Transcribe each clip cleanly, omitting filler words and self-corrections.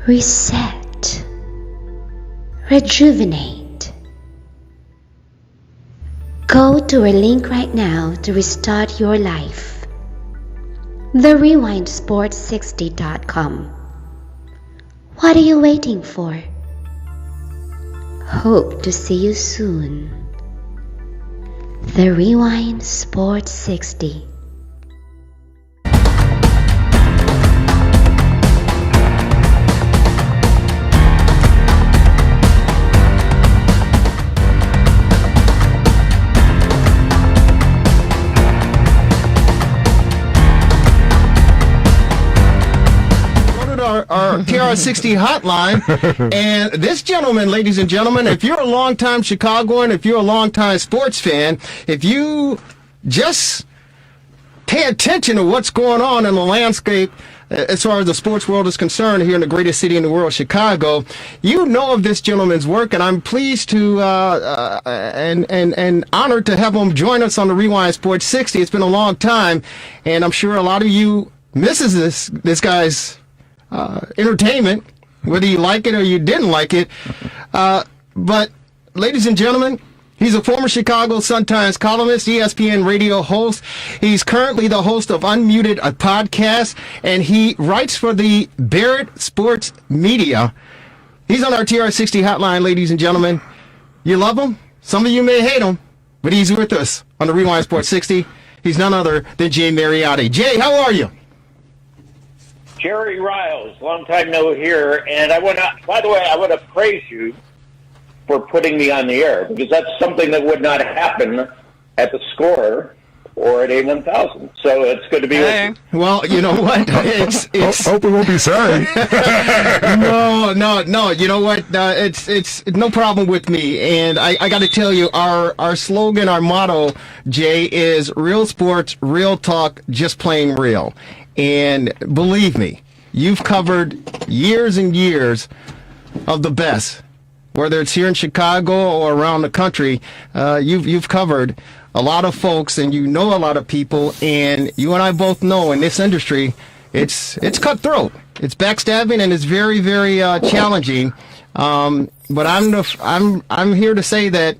reset, rejuvenate. Go to our link right now to restart your life. TheRewindSports60.com. What are you waiting for? Hope to see you soon. The Rewind Sports 60. Our TRS60 hotline, and this gentleman, ladies and gentlemen, if you're a longtime Chicagoan, if you're a longtime sports fan, if you just pay attention to what's going on in the landscape as far as the sports world is concerned here in the greatest city in the world, Chicago, you know of this gentleman's work, and I'm pleased to and honored to have him join us on the Rewind Sports 60. It's been a long time, and I'm sure a lot of you misses this guy's entertainment, whether you like it or you didn't like it. But, ladies and gentlemen, he's a former Chicago Sun-Times columnist, ESPN radio host. He's currently the host of Unmuted, a podcast, and he writes for the Barrett Sports Media. He's on our TR60 hotline, ladies and gentlemen. You love him? Some of you may hate him, but he's with us on the Rewind Sports 60. He's none other than Jay Mariotti. Jay, how are you? Jerry Riles, long time no here, and I want to praise you for putting me on the air, because that's something that would not happen at the Score or at A1000. So it's good to be with you. Well, you know what? It's hope we won't be sorry. No. You know what? It's no problem with me. And I got to tell you, our slogan, our motto, Jay, is real sports, real talk, just plain real. And believe me, you've covered years and years of the best, whether it's here in Chicago or around the country. You've covered a lot of folks, and you know a lot of people. And you and I both know in this industry, it's cutthroat, it's backstabbing, and it's very, very challenging. But I'm here to say that,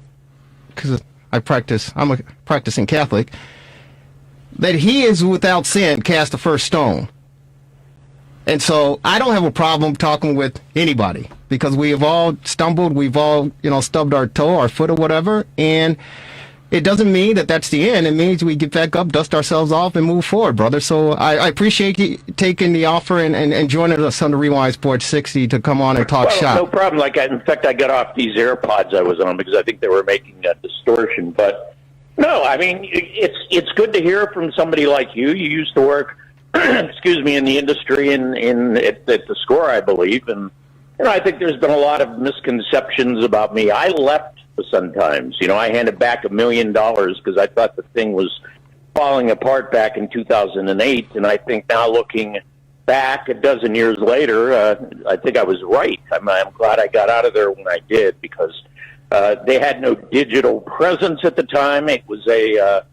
because I'm a practicing Catholic, that he is without sin cast the first stone. And so I don't have a problem talking with anybody, because we have all stumbled, we've all, stubbed our toe, our foot or whatever, and it doesn't mean that that's the end. It means we get back up, dust ourselves off, and move forward, brother. So I appreciate you taking the offer and joining us on the Rewind Sports 60 to come on and talk shop. No problem. In fact, I got off these AirPods I was on because I think they were making a distortion, but no, I mean, it's good to hear from somebody like you. You used to work, excuse me, in the industry at the Score, I believe. And, I think there's been a lot of misconceptions about me. I left the Sun-Times. I handed back $1 million because I thought the thing was falling apart back in 2008. And I think now, looking back a dozen years later, I think I was right. I'm glad I got out of there when I did, because they had no digital presence at the time. It was a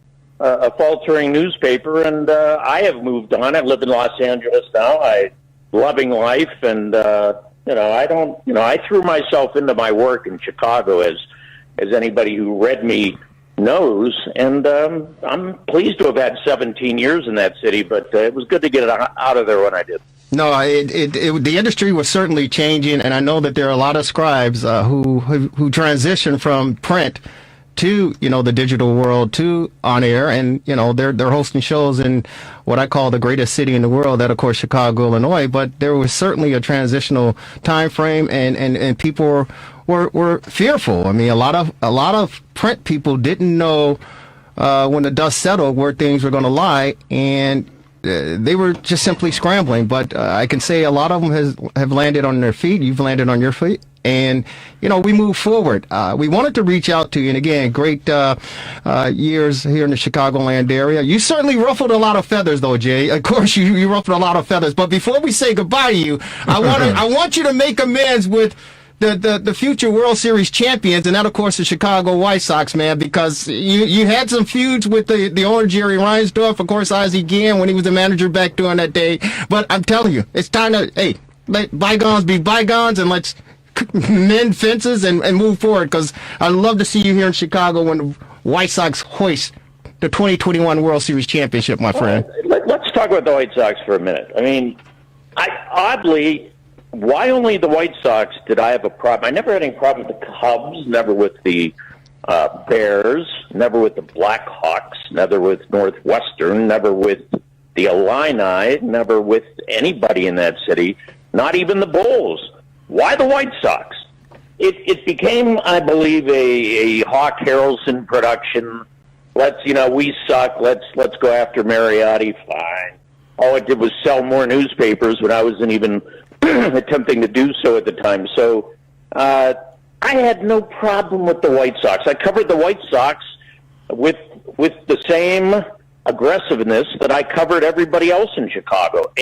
faltering newspaper, and I have moved on. I live in Los Angeles now. I'm loving life, and I threw myself into my work in Chicago, as anybody who read me knows, and I'm pleased to have had 17 years in that city. But it was good to get out of there when I did. No, the industry was certainly changing, and I know that there are a lot of scribes who transition from print to the digital world to on air, and they're hosting shows in what I call the greatest city in the world, that of course Chicago, Illinois. But there was certainly a transitional time frame, and people were fearful. I mean, a lot of print people didn't know when the dust settled where things were going to lie, and they were just simply scrambling. But I can say a lot of them have landed on their feet. You've landed on your feet. And, we move forward. We wanted to reach out to you. And again, great years here in the Chicagoland area. You certainly ruffled a lot of feathers, though, Jay. Of course, you ruffled a lot of feathers. But before we say goodbye to you, I want you to make amends with the future World Series champions, and that, of course, the Chicago White Sox, man, because you had some feuds with the owner, Jerry Reinsdorf, of course, Ozzie Guillen, when he was the manager back during that day. But I'm telling you, it's time to, hey, let bygones be bygones and let's mend fences and move forward, because I'd love to see you here in Chicago when the White Sox hoist the 2021 World Series championship, my friend. Let's talk about the White Sox for a minute. I mean, oddly, why only the White Sox did I have a problem? I never had any problem with the Cubs, never with the Bears, never with the Blackhawks, never with Northwestern, never with the Illini, never with anybody in that city, not even the Bulls. Why the White Sox? It became, I believe, a Hawk Harrelson production. We suck. Let's go after Mariotti. Fine. All it did was sell more newspapers when I wasn't even attempting to do so at the time. So I had no problem with the White Sox. I covered the White Sox with the same aggressiveness that I covered everybody else in Chicago.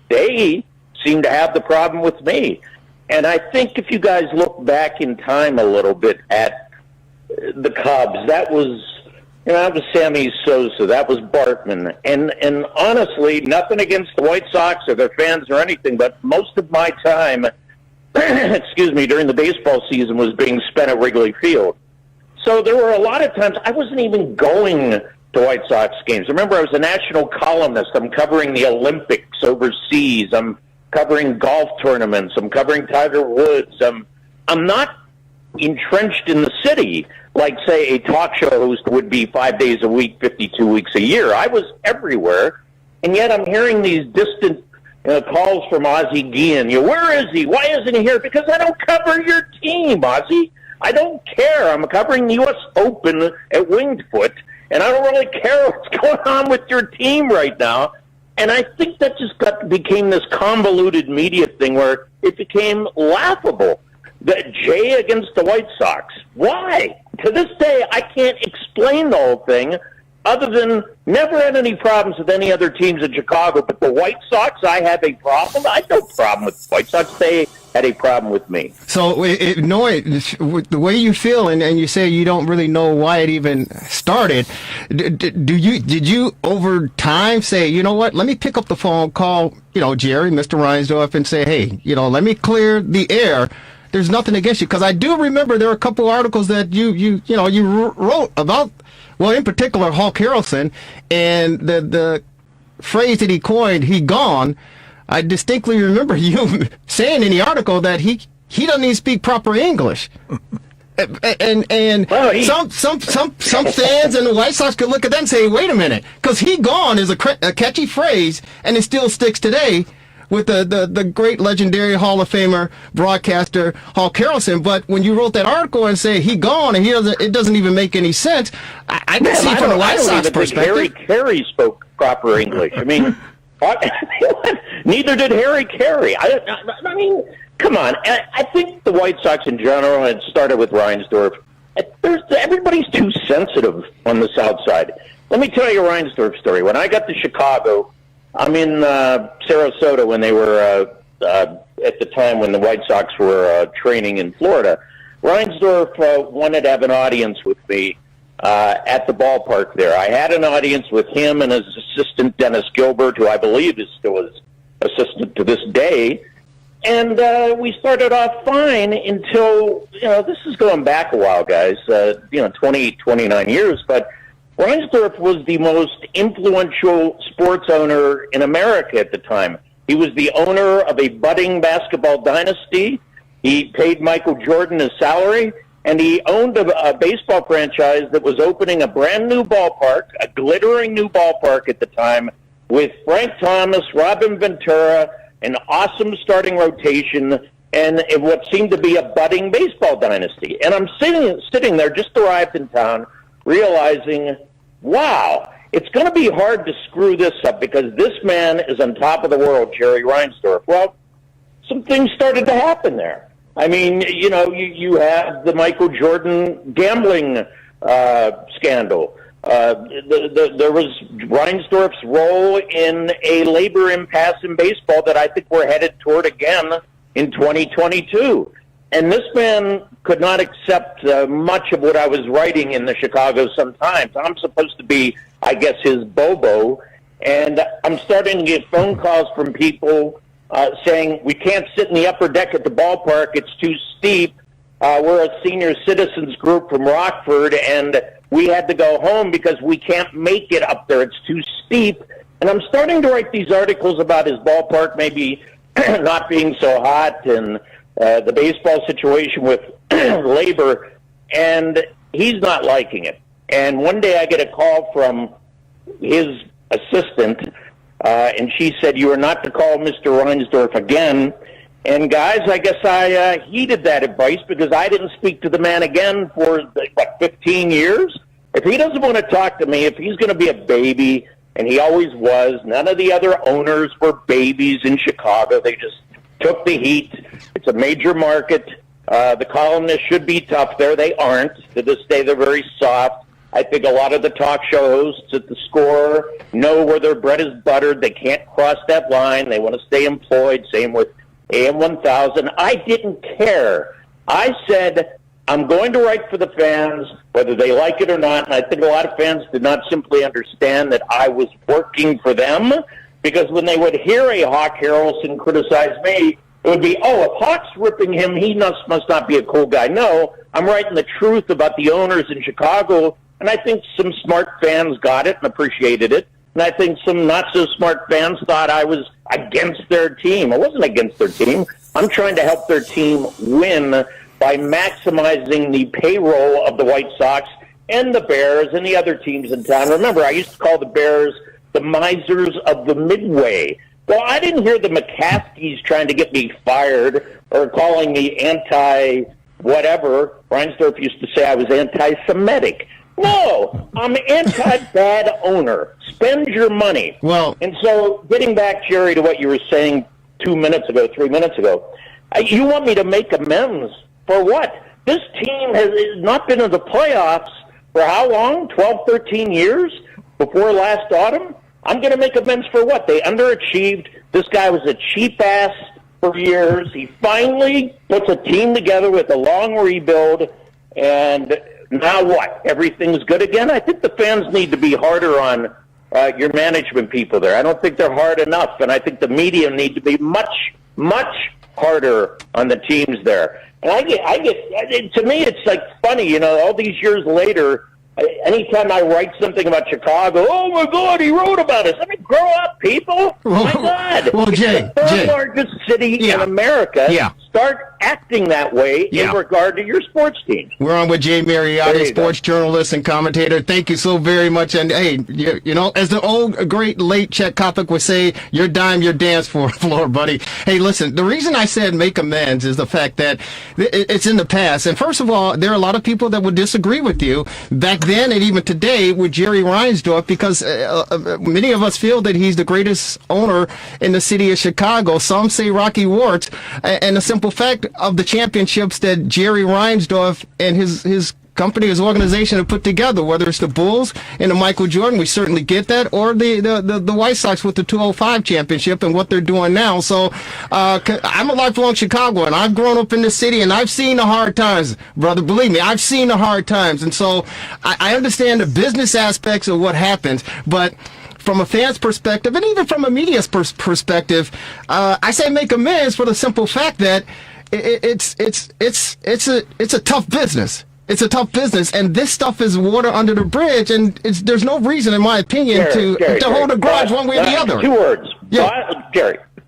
They seem to have the problem with me. And I think if you guys look back in time a little bit at the Cubs, that was Sammy Sosa, that was Bartman. And honestly, nothing against the White Sox or their fans or anything, but most of my time, during the baseball season was being spent at Wrigley Field. So there were a lot of times I wasn't even going to White Sox games. Remember, I was a national columnist. I'm covering the Olympics overseas. I'm covering golf tournaments. I'm covering Tiger Woods. I'm not entrenched in the city like, say, a talk show host would be 5 days a week, 52 weeks a year. I was everywhere, and yet I'm hearing these distant calls from Ozzie Guillen. Where is he? Why isn't he here? Because I don't cover your team, Ozzie. I don't care. I'm covering the U.S. Open at Winged Foot, and I don't really care what's going on with your team right now. And I think that just became this convoluted media thing where it became laughable. The Jay against the White Sox. Why? To this day, I can't explain the whole thing other than never had any problems with any other teams in Chicago. But the White Sox, I have a problem. I had no problem with the White Sox. They had a problem with me. So, the way you feel, and you say you don't really know why it even started, did you over time say, you know what, let me pick up the phone, call, Jerry, Mr. Reinsdorf, and say, hey, let me clear the air. There's nothing against you, because I do remember there were a couple articles that you wrote about, well, in particular, Hawk Harrelson, and the phrase that he coined, "he gone." I distinctly remember you saying in the article that he doesn't even speak proper English, and some fans and the White Sox could look at that and say, wait a minute, because "he gone" is a catchy phrase, and it still sticks today with the great legendary Hall of Famer broadcaster Hawk Harrelson. But when you wrote that article and say "he gone" and it doesn't even make any sense, I can see from the White Sox perspective. Harry Carey spoke proper English. I mean, neither did Harry Carey. I mean, come on. I think the White Sox in general, and it started with Reinsdorf, everybody's too sensitive on the South Side. Let me tell you a Reinsdorf story. When I got to Chicago, I'm in Sarasota when they were at the time when the White Sox were training in Florida. Reinsdorf wanted to have an audience with me at the ballpark there. I had an audience with him and his assistant, Dennis Gilbert, who I believe is still his assistant to this day. And we started off fine until, this is going back a while, guys, 29 years, but Reinsdorf was the most influential sports owner in America at the time. He was the owner of a budding basketball dynasty. He paid Michael Jordan his salary, and he owned a baseball franchise that was opening a brand new ballpark, a glittering new ballpark at the time, with Frank Thomas, Robin Ventura, an awesome starting rotation, and what seemed to be a budding baseball dynasty. And I'm sitting there, just arrived in town, realizing, wow, it's going to be hard to screw this up because this man is on top of the world, Jerry Reinsdorf. Well, some things started to happen there. I mean, you have the Michael Jordan gambling scandal. There was Reinsdorf's role in a labor impasse in baseball that I think we're headed toward again in 2022. And this man could not accept much of what I was writing in the Chicago Sun-Times. I'm supposed to be, I guess, his Bobo. And I'm starting to get phone calls from people saying we can't sit in the upper deck at the ballpark, it's too steep. We're a senior citizens group from Rockford, and we had to go home because we can't make it up there. It's too steep. And I'm starting to write these articles about his ballpark maybe not being so hot and the baseball situation with labor, and he's not liking it. And one day I get a call from his assistant, and she said, "You are not to call Mr. Reinsdorf again." And guys, I guess I heeded that advice because I didn't speak to the man again for, 15 years? If he doesn't want to talk to me, if he's going to be a baby, and he always was, none of the other owners were babies in Chicago. They just took the heat. It's a major market. The columnists should be tough there. They aren't. To this day, they're very soft. I think a lot of the talk show hosts at the Score know where their bread is buttered. They can't cross that line. They want to stay employed. Same with AM 1000. I didn't care. I said, I'm going to write for the fans, whether they like it or not. And I think a lot of fans did not simply understand that I was working for them, because when they would hear a Hawk Harrelson criticize me, it would be, oh, if Hawk's ripping him, he must not be a cool guy. No, I'm writing the truth about the owners in Chicago, and I think some smart fans got it and appreciated it. And I think some not-so-smart fans thought I was against their team. I wasn't against their team. I'm trying to help their team win by maximizing the payroll of the White Sox and the Bears and the other teams in town. Remember, I used to call the Bears the misers of the Midway. Well, I didn't hear the McCaskies trying to get me fired or calling me anti-whatever. Reinsdorf used to say I was anti-Semitic. No, I'm anti-bad owner. Spend your money. Well, and so getting back, Jerry, to what you were saying 3 minutes ago, you want me to make amends for what? This team has not been in the playoffs for how long? 12, 13 years before last autumn? I'm going to make amends for what? They underachieved. This guy was a cheap ass for years. He finally puts a team together with a long rebuild, and now what? Everything's good again? I think the fans need to be harder on your management people there. I don't think they're hard enough, and I think the media need to be much, much harder on the teams there. And I get. To me, it's like funny, all these years later, anytime I write something about Chicago, oh my God, he wrote about us. I mean, grow up, people. Oh my God. Well, Jay, it's the third largest city in America. Yeah. Start acting that way in regard to your sports team. We're on with Jay Mariotti, sports journalist and commentator. Thank you so very much. And hey, as the old great late Chet Kopic would say, your dime, your dance floor, buddy. Hey, listen, the reason I said make amends is the fact that it's in the past. And first of all, there are a lot of people that would disagree with you back then and even today with Jerry Reinsdorf, because many of us feel that he's the greatest owner in the city of Chicago. Some say Rocky Warts, and the simple fact of the championships that Jerry Reinsdorf and his company, his organization have put together, whether it's the Bulls and the Michael Jordan, we certainly get that, or the White Sox with the 205 championship and what they're doing now. So I'm a lifelong Chicagoan. I've grown up in the city, and I've seen the hard times, brother. Believe me, I've seen the hard times. And so I understand the business aspects of what happens, but from a fan's perspective, and even from a media's perspective, I say make amends for the simple fact that it's a tough business. It's a tough business, and this stuff is water under the bridge, and there's no reason, in my opinion, to hold a grudge one way or the other. 2 words. Yeah.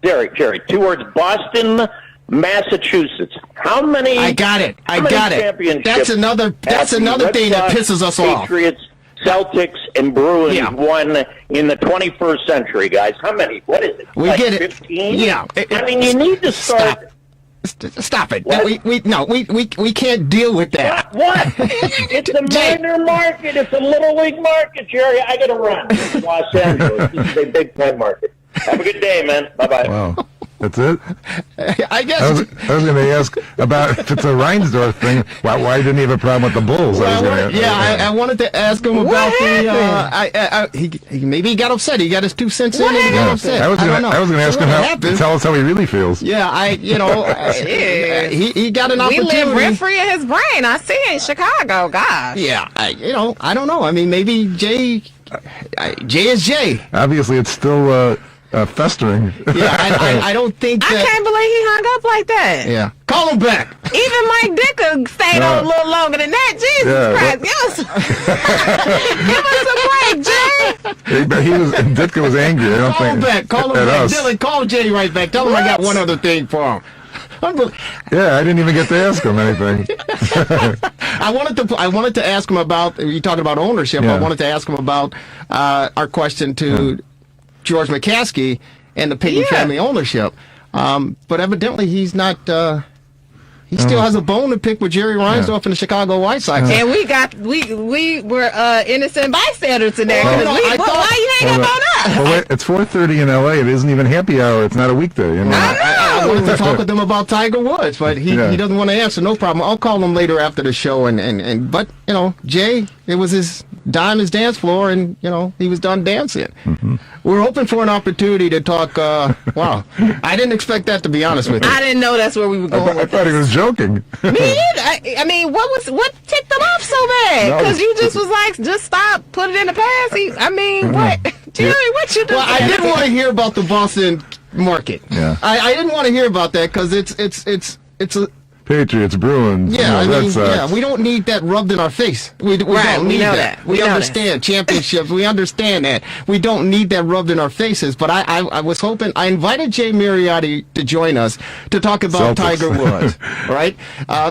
Jerry, 2 words. Boston, Massachusetts. How many? I got it. Championships That's another thing that pisses us off. Patriots, Celtics, and Bruins won in the 21st century, guys. How many? What is it? We get it. 15? Yeah. I mean, you need to start. Stop it. We can't deal with that. What? It's a minor market. It's a little league market, Jerry. I got to run. It's Los Angeles. This is a big time market. Have a good day, man. Bye-bye. Wow. That's it? I guess. I was going to ask about if it's a Reinsdorf thing, why didn't he have a problem with the Bulls? I wanted to ask him about maybe he got upset. He got his 2 cents in and he got upset. I was going to ask him to tell us how he really feels. Yeah, he got an opportunity. We live rent-free in his brain. I see it in Chicago, gosh. Yeah, I don't know. I mean, maybe Jay is Jay. Obviously, it's still festering. Yeah, I don't think I that. can't believe he hung up like that. Yeah, call him back. Even Mike Dicker stayed on a little longer than that. Jesus Christ. Give us a break, Jay. Ditka was angry. I don't Call him think back. Call him at back. us. Dylan, call Jay right back. Tell him I got one other thing for him. Yeah, I didn't even get to ask him anything. I wanted to ask him about. You talking about ownership? Yeah. I wanted to ask him about our question to George McCaskey and the Payton family ownership. But evidently he's not. He still has a bone to pick with Jerry Reinsdorf and the Chicago White Sox. And we were innocent bystanders in there. Well, Why you hang up on us? Well, wait, it's 4:30 in L.A. It isn't even happy hour. It's not a weekday. I mean, I wanted to talk with him about Tiger Woods, but he doesn't want to answer. No problem. I'll call him later after the show. But Jay, it was his dance floor, and he was done dancing. Mm-hmm. We're hoping for an opportunity to talk. Wow, I didn't expect that, to be honest with you. I didn't know that's where we were going. I thought he was joking. Me either. I mean, what ticked him off so bad? Because you just was like, just stop, put it in the past. What? Jerry, what you doing? Well, I didn't want to hear about the Boston market. Yeah. I didn't want to hear about that because it's a. Patriots, Bruins. Yeah, Red Sox. we don't need that rubbed in our face. We don't need that. We understand championships. We understand that. We don't need that rubbed in our faces. But I was hoping. I invited Jay Mariotti to join us to talk about Tiger Woods, right?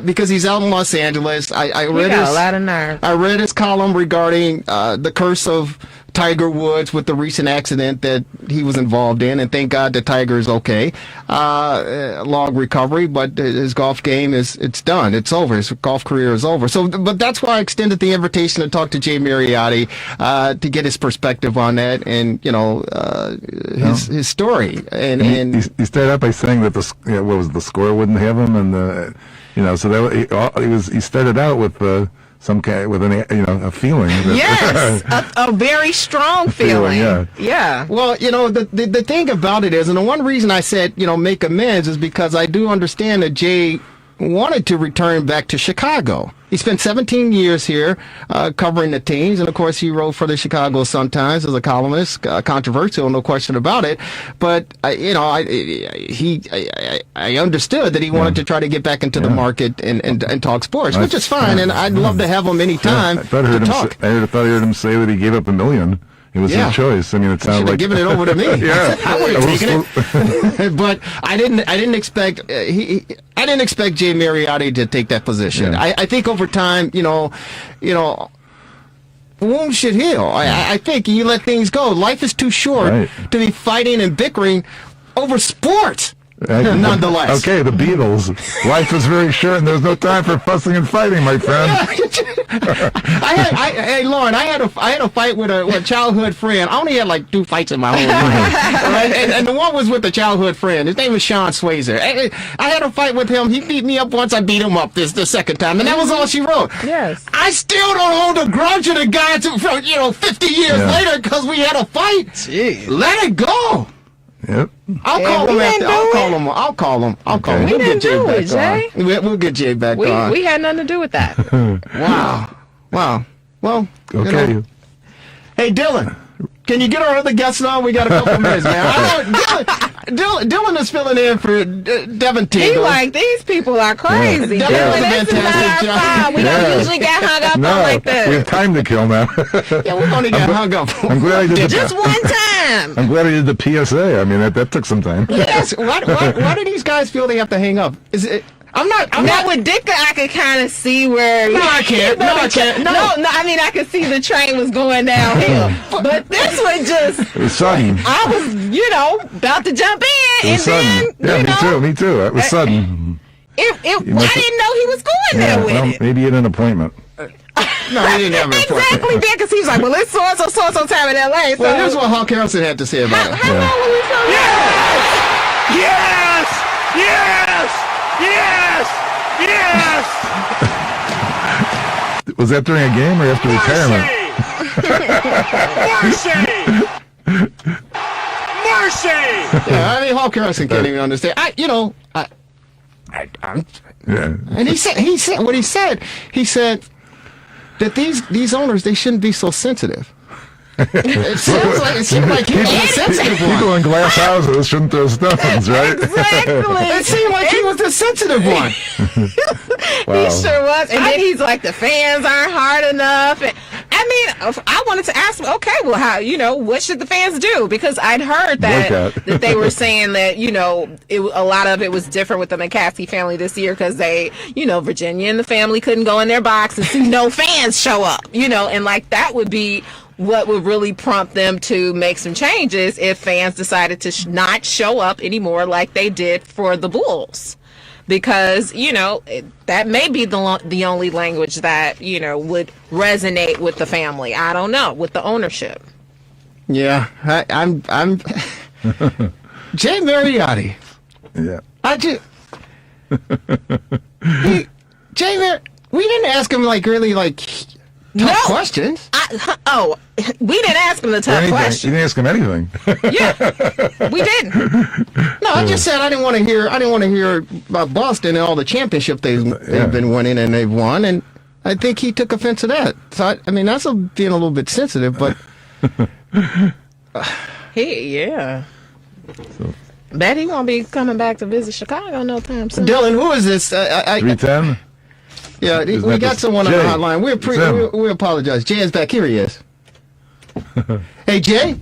Because he's out in Los Angeles. I read got a lot of nerve. I read his column regarding the curse of Tiger Woods with the recent accident that he was involved in, and thank God that Tiger is okay. Long recovery, but his golf game it's done. It's over. His golf career is over. So, but that's why I extended the invitation to talk to Jay Mariotti to get his perspective on that, and his story. And he started out by saying that the score wouldn't have him, and so that he started out with. Some kind with a feeling. Yes, a very strong feeling. Yeah. Well, the thing about it is, and the one reason I said make amends is because I do understand that Jay wanted to return back to Chicago. He spent 17 years here covering the teams, and of course he wrote for the Chicago Sun-Times as a columnist, controversial, no question about it. But I understood that he wanted to try to get back into the market and talk sports, which is fine, and I'd love to have him anytime to talk. I thought I heard him say that he gave up $1 million. It was his choice. I mean, it sounded like given it over to me. Yeah, I would have taken it. But I didn't expect I didn't expect Jay Mariotti to take that position. Yeah. I think over time, wounds should heal. I think you let things go. Life is too short to be fighting and bickering over sports. Nonetheless. Okay, the Beatles. Life is very short, and there's no time for fussing and fighting, my friend. Hey, Lauren, I had a fight with a childhood friend. I only had like 2 fights in my whole life, right? And the one was with a childhood friend. His name was Sean Swayzer. I had a fight with him. He beat me up once. I beat him up the second time, and that was all she wrote. Yes. I still don't hold a grudge to the guy from 50 years later because we had a fight. Jeez. Let it go. Yep. I'll call him. We didn't do it, Jay. We'll get Jay back on. We had nothing to do with that. Wow. Well, okay. Hey, Dylan, can you get our other guests on? We got a couple minutes, man. Dylan is filling in for Devin T. He like, these people are crazy. Yeah. Dylan, this is not our fault. We don't usually get hung up on like this. We have time to kill now. Yeah, we only got hung up. I'm glad I did just one time. I'm glad I did the PSA. I mean, that took some time. Yes. Why do these guys feel they have to hang up? Is it? I'm not. With Dicker, I could kind of see where. No, I can't. No, I can't. No. I mean, I could see the train was going downhill. But this one just. It was sudden. I was, about to jump in. It was and sudden. then, me too. It was sudden. I didn't know he was going there with it. Maybe he had an appointment. No, he didn't have an appointment. Exactly, because he was like, well, it's so time in L.A. Well, here's what Hawk Harrelson had to say about it. How long were we from Yes! Was that during a game or after retirement? Mercy! Yeah, I mean, Hawk Harrelson can't even understand. And he said what he said. He said that these owners, they shouldn't be so sensitive. It seems like he was the sensitive one. People in glass houses shouldn't throw stones, right? Exactly. It seemed like he was the sensitive one. He sure was. And then he's like, the fans aren't hard enough. And, I mean, I wanted to ask him, okay, well, how, what should the fans do? Because I'd heard that they were saying that, a lot of it was different with the McCaskey family this year because they, Virginia and the family couldn't go in their box and see no fans show up, and like that would be what would really prompt them to make some changes if fans decided to not show up anymore like they did for the Bulls. Because, that may be the only language that, would resonate with the family. I don't know, with the ownership. Yeah, I'm Jay Mariotti. Yeah. We didn't ask him really tough questions. We didn't ask him the tough questions. You didn't ask him anything. Yeah, we didn't. No, I just said I didn't want to hear about Boston and all the championship they've been winning and they've won, and I think he took offense to that. So I mean, that's being a little bit sensitive, but Bet he won't be coming back to visit Chicago no time soon. Dylan, who is this? 310. Yeah, we got someone on the hotline. We apologize. Jay is back. Here he is. Hey, Jay.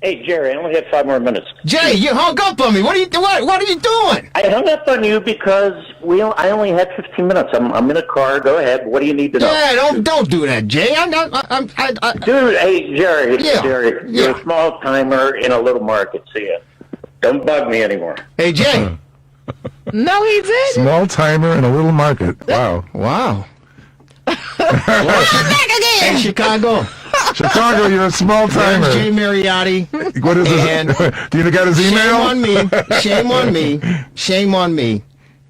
Hey, Jerry, I only have 5 more minutes. Jay, you hung up on me. What are you doing? I hung up on you because I only had 15 minutes. I'm in a car. Go ahead. What do you need to know? Yeah, don't do that, Jay. Dude, hey, Jerry. Yeah. Jerry, you're a small timer in a little market. See ya. Don't bug me anymore. Hey, Jay. No, he didn't. Small timer in a little market. Wow. Back again. Hey, Chicago, you're a small timer. there's Jay Mariotti. What is And this? Do you got his email? Shame on me.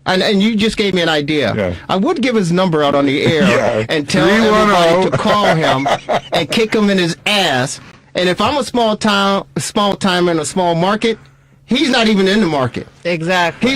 And you just gave me an idea. Yeah. I would give his number out on the air and tell everybody to call him and kick him in his ass. And if I'm a small timer in a small market, he's not even in the market. Exactly.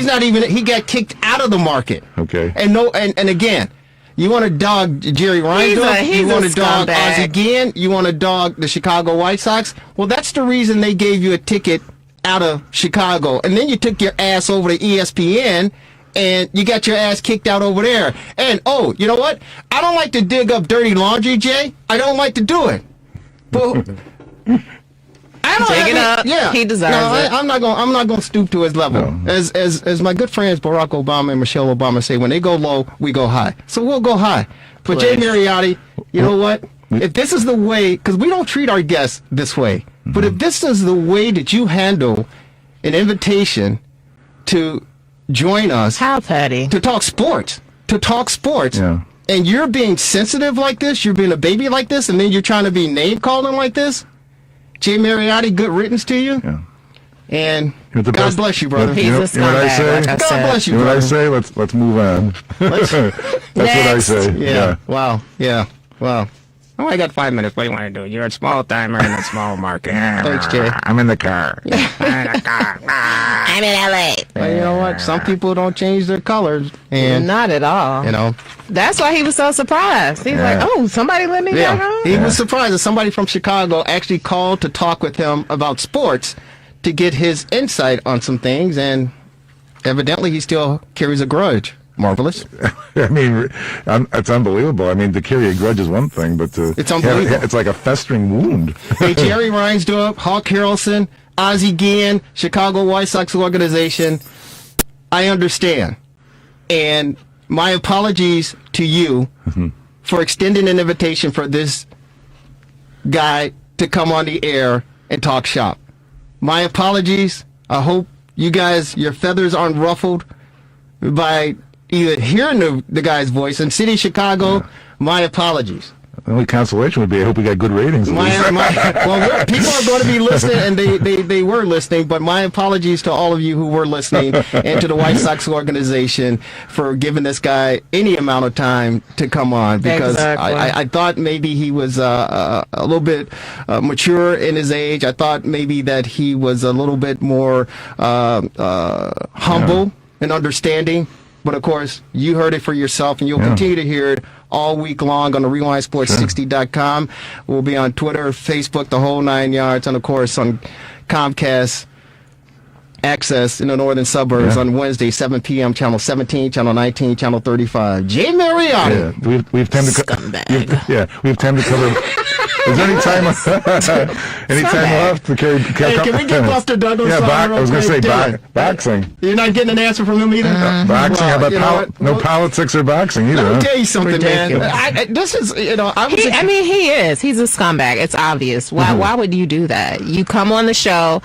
He got kicked out of the market. Okay. And again, you want to dog Jerry Reinsdorf? You want to dog Ozzie Guillen? You want to dog the Chicago White Sox? Well, that's the reason they gave you a ticket out of Chicago. And then you took your ass over to ESPN and you got your ass kicked out over there. And, you know what? I don't like to dig up dirty laundry, Jay. I don't like to do it. But Take it up. Yeah, he deserves it. I'm not going to stoop to his level. No. As my good friends Barack Obama and Michelle Obama say, when they go low, we go high. So we'll go high. But Jay Mariotti, you know what? If this is the way, because we don't treat our guests this way, but if this is the way that you handle an invitation to join us, How petty. to talk sports, Yeah. and you're being sensitive like this, you're being a baby like this, and then you're trying to be name calling like this. Jay Mariotti, good riddance to you. Yeah. And You're the God best. bless you, brother. He's a You know what I scumbag, say? like I God said. bless you, You know what I brother. say? Let's move on. That's what I say. Yeah. Wow. Yeah. Wow. Oh, I got 5 minutes. What do you want to do? You're a small timer in a small market. Thanks, Jay. I'm in the car. I'm in LA. Well, you know what? Some people don't change their colors, and Not at all. That's why he was so surprised. He's Yeah. like, "Oh, somebody let me back home." he was surprised that somebody from Chicago actually called to talk with him about sports to get his insight on some things, and evidently he still carries a grudge. Marvelous. I mean, it's unbelievable. I mean, to carry a grudge is one thing, but It's unbelievable. it's like a festering wound. Hey, Jerry Reinsdorf, Hawk Harrelson, Ozzie Guillen, Chicago White Sox organization, I understand. And my apologies to you for extending an invitation for this guy to come on the air and talk shop. My apologies. I hope you guys, your feathers aren't ruffled by either hearing the guy's voice. In City of Chicago, my apologies. The only consolation would be I hope we got good ratings. At least. Well, people are going to be listening, and they were listening, but my apologies to all of you who were listening and to the White Sox organization for giving this guy any amount of time to come on, because Exactly. I thought maybe he was a little bit mature in his age. I thought maybe that he was a little bit more humble and understanding. But of course, you heard it for yourself, and you'll continue to hear it all week long on the RewindSports60.com. We'll be on Twitter, Facebook, the whole 9 yards, and of course on Comcast Access in the northern suburbs on Wednesday, 7 p.m. Channel 17, Channel 19, Channel 35. Jay Mariotti. Yeah, we have time to we have time to cover. Is there any time left to carry? Hey, can we get Buster Douglas? Yeah, I was going to say boxing. You're not getting an answer from him either. Boxing? How about no politics or boxing either? Let me tell you something, Ridiculous. man. This is, he is. He's a scumbag. It's obvious. Why would you do that? You come on the show,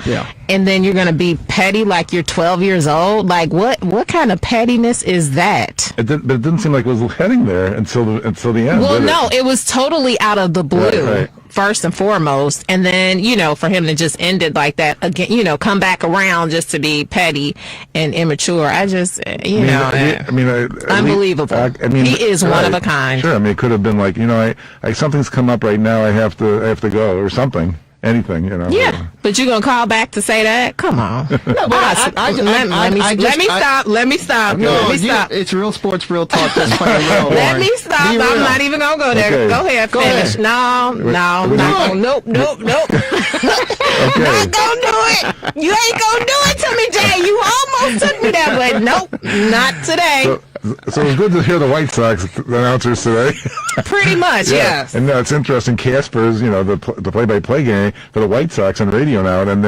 and then you're going to be petty like you're 12 years old. Like what kind of pettiness is that? But it didn't seem like it was heading there until the end. Well, no, it was totally out of the blue. Right. First and foremost, and then for him to just end it like that again, come back around just to be petty and immature. I just, unbelievable. He is one of a kind. Sure, it could have been like, something's come up right now. I have to go or something. Anything, Yeah, but you're gonna call back to say that? Come on. No, but let me stop. No, it's real sports, real talk. That's playing real. Let me stop. I'm not even gonna go there. Okay. Go ahead, finish. No. Nope. Okay. Not gonna do it. You ain't gonna do it to me, Jay. You almost took me that way. Nope, not today. So it was good to hear the White Sox announcers today. Pretty much, yes. And it's interesting. Casper's, the play-by-play game for the White Sox on radio now, and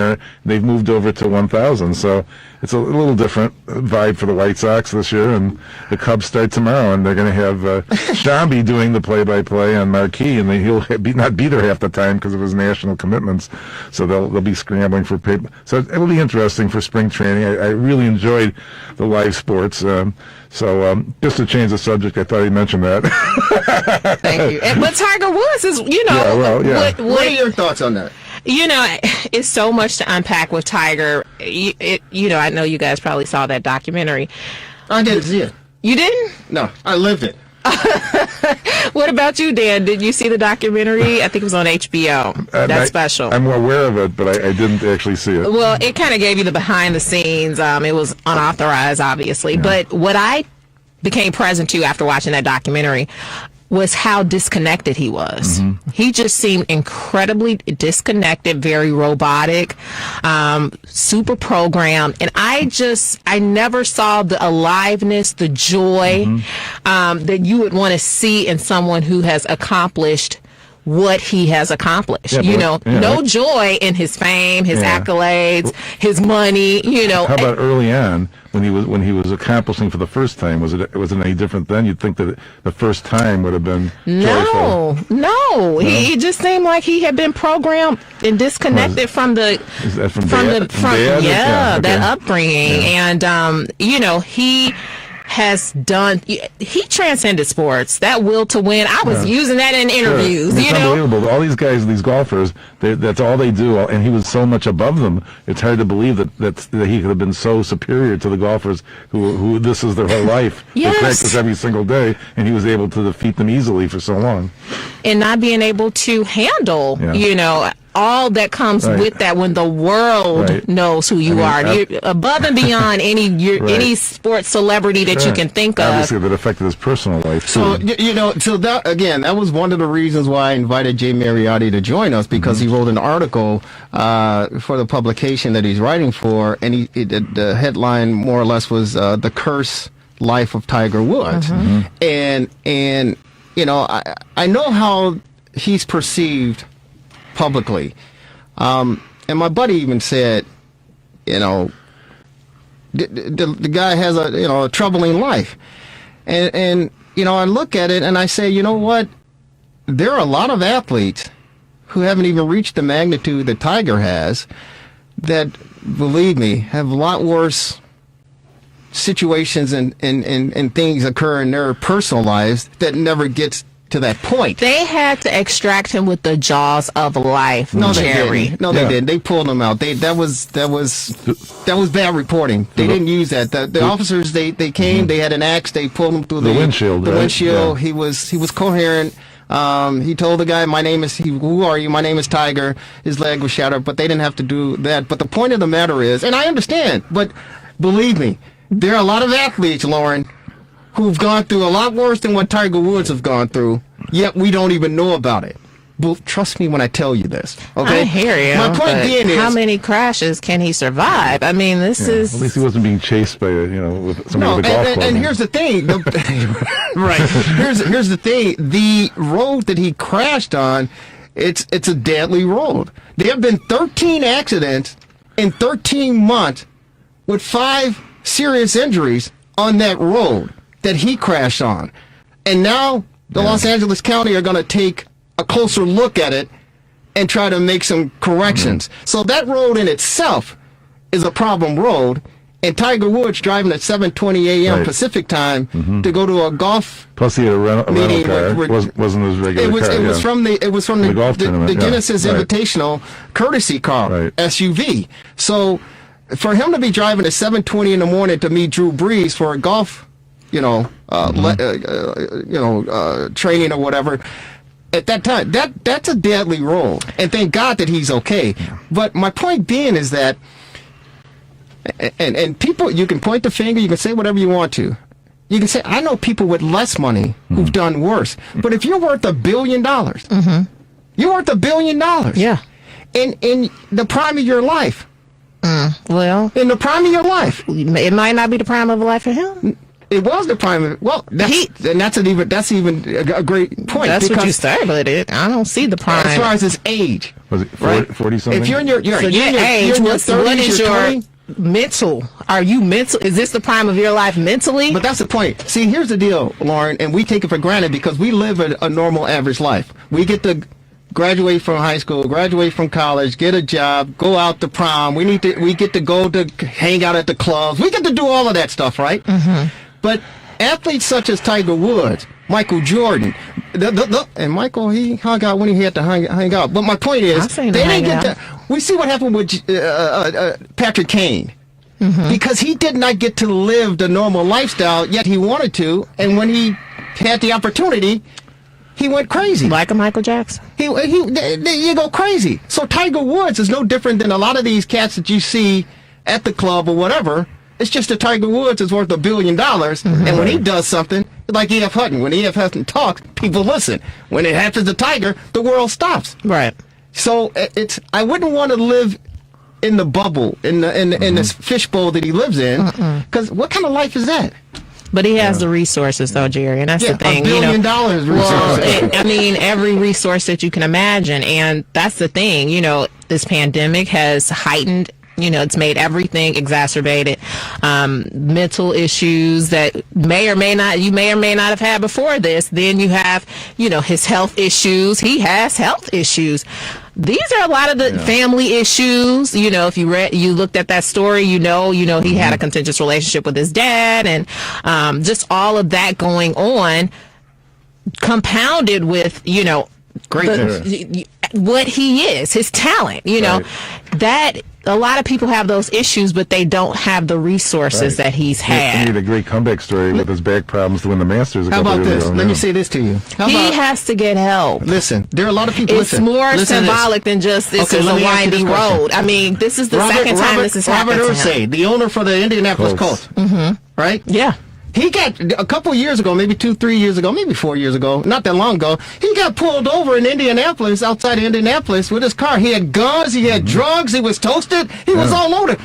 they've moved over to 1,000. So it's a little different vibe for the White Sox this year. And the Cubs start tomorrow, and they're going to have Shambi doing the play-by-play on Marquee, and he'll not be there half the time because of his national commitments. So they'll be scrambling for paper. So it will be interesting for spring training. I really enjoyed the live sports. So just to change the subject, I thought he mentioned that. Thank you. But Tiger Woods is, What are your thoughts on that? It's so much to unpack with Tiger. I know you guys probably saw that documentary. I didn't see it. You didn't? No, I lived it. What about you, Dan? Did you see the documentary? I think it was on HBO. That's special. I'm aware of it, but I didn't actually see it. Well, it kind of gave you the behind the scenes. It was unauthorized, obviously. Yeah. But what I became present to after watching that documentary was how disconnected he was. Mm-hmm. He just seemed incredibly disconnected, very robotic, super programmed. And I never saw the aliveness, the joy that you would want to see in someone who has accomplished what he has accomplished. No joy in his fame, his accolades, his money, How about early on when he was accomplishing for the first time? Was it any different then? You'd think that the first time would have been joyful. No. He just seemed like he had been programmed and disconnected from that upbringing. And he has done. He transcended sports. That will to win. I was using that in interviews. It's unbelievable. All these guys, these golfers, that's all they do. And he was so much above them. It's hard to believe that he could have been so superior to the golfers who this is their whole life. Yes. They practice every single day, and he was able to defeat them easily for so long. And not being able to handle, all that comes with that when the world knows who you are. You're above and beyond any sports celebrity that you can think of. Obviously, that affected his personal life, too. So that was one of the reasons why I invited Jay Mariotti to join us, because he wrote an article for the publication that he's writing for, and the headline more or less was The Curse Life of Tiger Woods. And I know how he's perceived publicly, and my buddy even said, the guy has a troubling life, and I look at it and I say, you know what? There are a lot of athletes who haven't even reached the magnitude that Tiger has, that, believe me, have a lot worse situations and things occur in their personal lives that never gets to that point. They had to extract him with the jaws of life. No, Jerry. they didn't. No, they didn't. They pulled him out. That was bad reporting. They didn't use that. The officers they came. They had an axe. They pulled him through the windshield. The windshield. Yeah. He was coherent. He told the guy, who are you? My name is Tiger. His leg was shattered, but they didn't have to do that. But the point of the matter is, and I understand, but believe me, there are a lot of athletes, Lauren, who've gone through a lot worse than what Tiger Woods have gone through, yet we don't even know about it. Well, trust me when I tell you this. Okay? I hear you. My point being is, how many crashes can he survive? I mean, this is... At least he wasn't being chased by, with somebody with a golf club. And here's the thing. Right. Here's the thing. The road that he crashed on, it's a deadly road. There have been 13 accidents in 13 months with 5 serious injuries on that road that he crashed on. And now the Los Angeles County are going to take a closer look at it and try to make some corrections. So that road in itself is a problem road, and Tiger Woods driving at 7:20 a.m. Pacific time to go to a golf plus he had a rental car. Wasn't his regular car. It was from the golf tournament, the Genesis Invitational courtesy car SUV. So for him to be driving at 7:20 in the morning to meet Drew Brees for a golf, training or whatever. At that time, that's a deadly road, and thank God that he's okay. But my point being is that, and people, you can point the finger, you can say whatever you want to. You can say, I know people with less money who've done worse. But if you're worth $1 billion, you're worth $1 billion. Yeah. In the prime of your life. Well, in the prime of your life, it might not be the prime of life for him. It was the prime of it. Well, that's even a great point. That's what you say, but I don't see the prime. As far as his age. Was it 40 something? If you're in your age, what is your mental? Are you mental? Is this the prime of your life mentally? But that's the point. See, here's the deal, Lauren, and we take it for granted because we live a normal, average life. We get to graduate from high school, graduate from college, get a job, go out to prom. We get to go to hang out at the clubs. We get to do all of that stuff, right? But athletes such as Tiger Woods, Michael Jordan, and Michael, he hung out when he had to hang out. But my point is, they didn't get that. We see what happened with Patrick Kane. Because he did not get to live the normal lifestyle, yet he wanted to. And when he had the opportunity, he went crazy. Like a Michael Jackson. You go crazy. So Tiger Woods is no different than a lot of these cats that you see at the club or whatever. It's just that Tiger Woods is worth $1 billion, and when he does something, like E.F. Hutton, when E.F. Hutton talks, people listen. When it happens to Tiger, the world stops. Right. So I wouldn't want to live in the bubble, in this fishbowl that he lives in, because what kind of life is that? But he has the resources, though, Jerry, and that's the thing. $1 billion resources. I mean, every resource that you can imagine, and that's the thing. This pandemic has heightened. It's made everything exacerbated. Mental issues that you may or may not have had before this. Then you have, his health issues. He has health issues. These are a lot of the family issues. If you looked at that story, he had a contentious relationship with his dad, and just all of that going on, compounded with, what he is, his talent. That. A lot of people have those issues, but they don't have the resources that he's had. He had a great comeback story with his back problems to win the Masters a couple couple years years ago. ago. Let me say this to you. He has to get help. Listen, there are a lot of people. It's more symbolic than just this is a winding road. I mean, this is the second time this has happened to him. Robert Ursay, the owner for the Indianapolis Colts. Right? Yeah. He got, a couple years ago, maybe 2-3 years ago, maybe 4 years ago, not that long ago, he got pulled over in Indianapolis, outside of Indianapolis, with his car. He had guns, he had drugs, he was toasted, he was all loaded.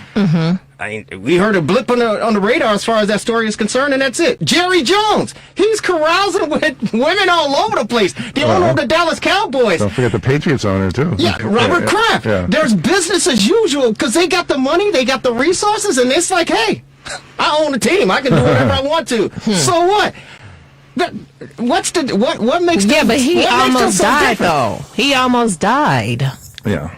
We heard a blip on the radar as far as that story is concerned, and that's it. Jerry Jones, he's carousing with women all over the place. The owner of the Dallas Cowboys. Don't forget the Patriots owner, too. Yeah, Robert Kraft. Yeah. There's business as usual, because they got the money, they got the resources, and it's like, hey, I own a team. I can do whatever I want to. So what? What makes them? Yeah, but he almost died, different? though. He almost died. Yeah.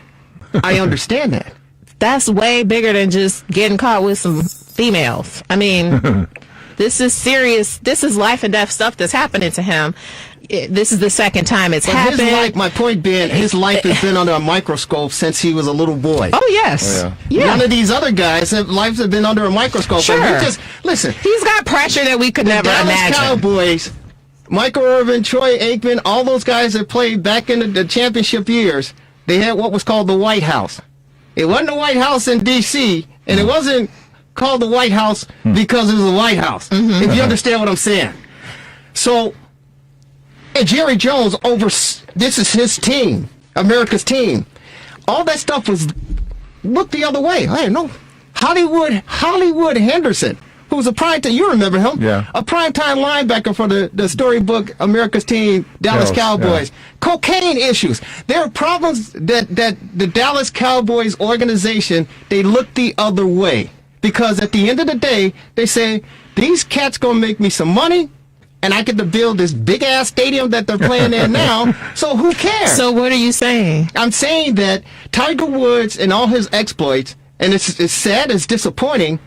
I understand that. That's way bigger than just getting caught with some females. I mean, this is serious. This is life and death stuff that's happening to him. This is the second time it's happened. His life, my point being, his life has been under a microscope since he was a little boy. Oh, yes. Yeah. None of these other guys' lives have been under a microscope. Sure. Listen. He's got pressure that we could never imagine. The Dallas Cowboys, Michael Irvin, Troy Aikman, all those guys that played back in the championship years, they had what was called the White House. It wasn't the White House in D.C., and it wasn't called the White House because it was the White House. If you understand what I'm saying. So, and Jerry Jones this is his team, America's team. All that stuff was looked the other way. I know Hollywood Henderson, who was a primetime, you remember him? Yeah. A primetime linebacker for the storybook America's Team, Dallas Cowboys. Yeah. Cocaine issues. There are problems that the Dallas Cowboys organization, they look the other way. Because at the end of the day, they say, these cats gonna make me some money, and I get to build this big-ass stadium that they're playing in now, so who cares? So what are you saying? I'm saying that Tiger Woods and all his exploits, and it's sad, it's disappointing,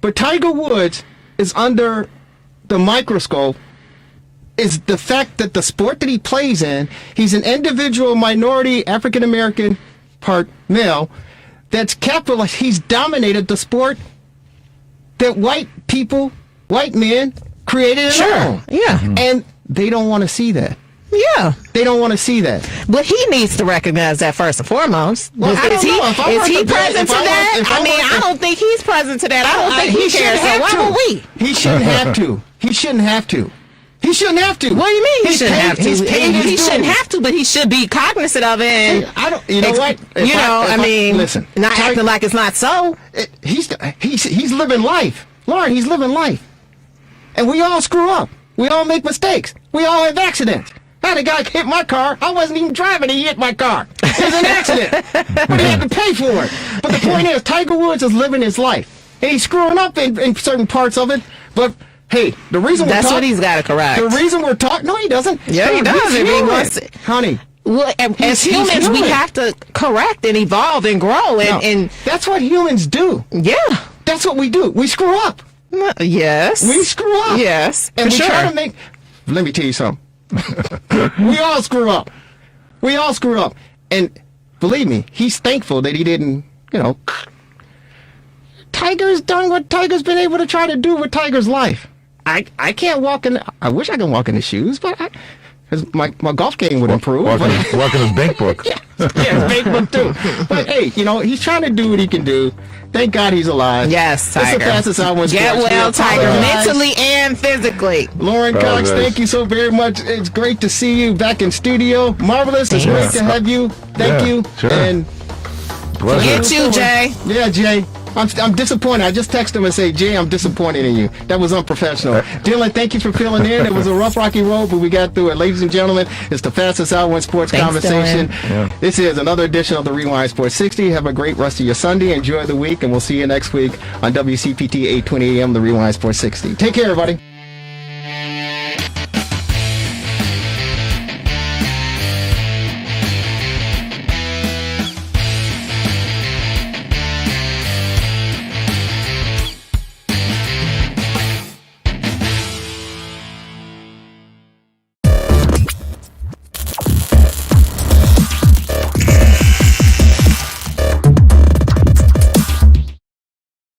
but Tiger Woods is under the microscope is the fact that the sport that he plays in, he's an individual minority, African-American, part male, that's capitalist. He's dominated the sport that white men created their own. Yeah. And they don't want to see that. Yeah. They don't want to see that. But he needs to recognize that first and foremost. Well, is he present to that? I don't think he's present to that. I don't think he cares. So why would we? He shouldn't have to. He shouldn't have to. He shouldn't have to. What do you mean he shouldn't have to? He shouldn't have to, but he should be cognizant of it. And I don't. You know what? Listen. Not acting like it's not so. He's living life, Lauren. He's living life, and we all screw up. We all make mistakes. We all have accidents. I had a guy hit my car. I wasn't even driving. He hit my car. It was an accident, but he had to pay for it. But the point is, Tiger Woods is living his life, and he's screwing up in certain parts of it. But hey, the reason that's what he's got to correct. The reason we're talking, no, he doesn't. Yeah, he does. If he wants it, honey. Well, as humans, we have to correct and evolve and grow, and that's what humans do. Yeah, that's what we do. We screw up. Yes, we screw up. Yes, and we try to make. Let me tell you something. We all screw up. We all screw up, and believe me, he's thankful that he didn't. Tiger's done what Tiger's been able to try to do with Tiger's life. I can't walk in. I wish I could walk in his shoes, but because my golf game would improve. Walk in his bank book. Yeah, his bank book too. But hey, he's trying to do what he can do. Thank God he's alive. Yes, Tiger. It's the fastest I went. Get well, Tiger, mentally and physically. Lauren Cox, thank you so very much. It's great to see you back in studio. Marvelous. It's great to have you. Thank you. Sure. And get you, Jay. Yeah, Jay. I'm disappointed. I just texted him and say, Jay, I'm disappointed in you. That was unprofessional. Dylan, thank you for filling in. It was a rough, rocky road, but we got through it. Ladies and gentlemen, it's the fastest hour in sports conversation. Yeah. This is another edition of the Rewind Sports 60. Have a great rest of your Sunday. Enjoy the week, and we'll see you next week on WCPT 820 AM, the Rewind Sports 60. Take care, everybody.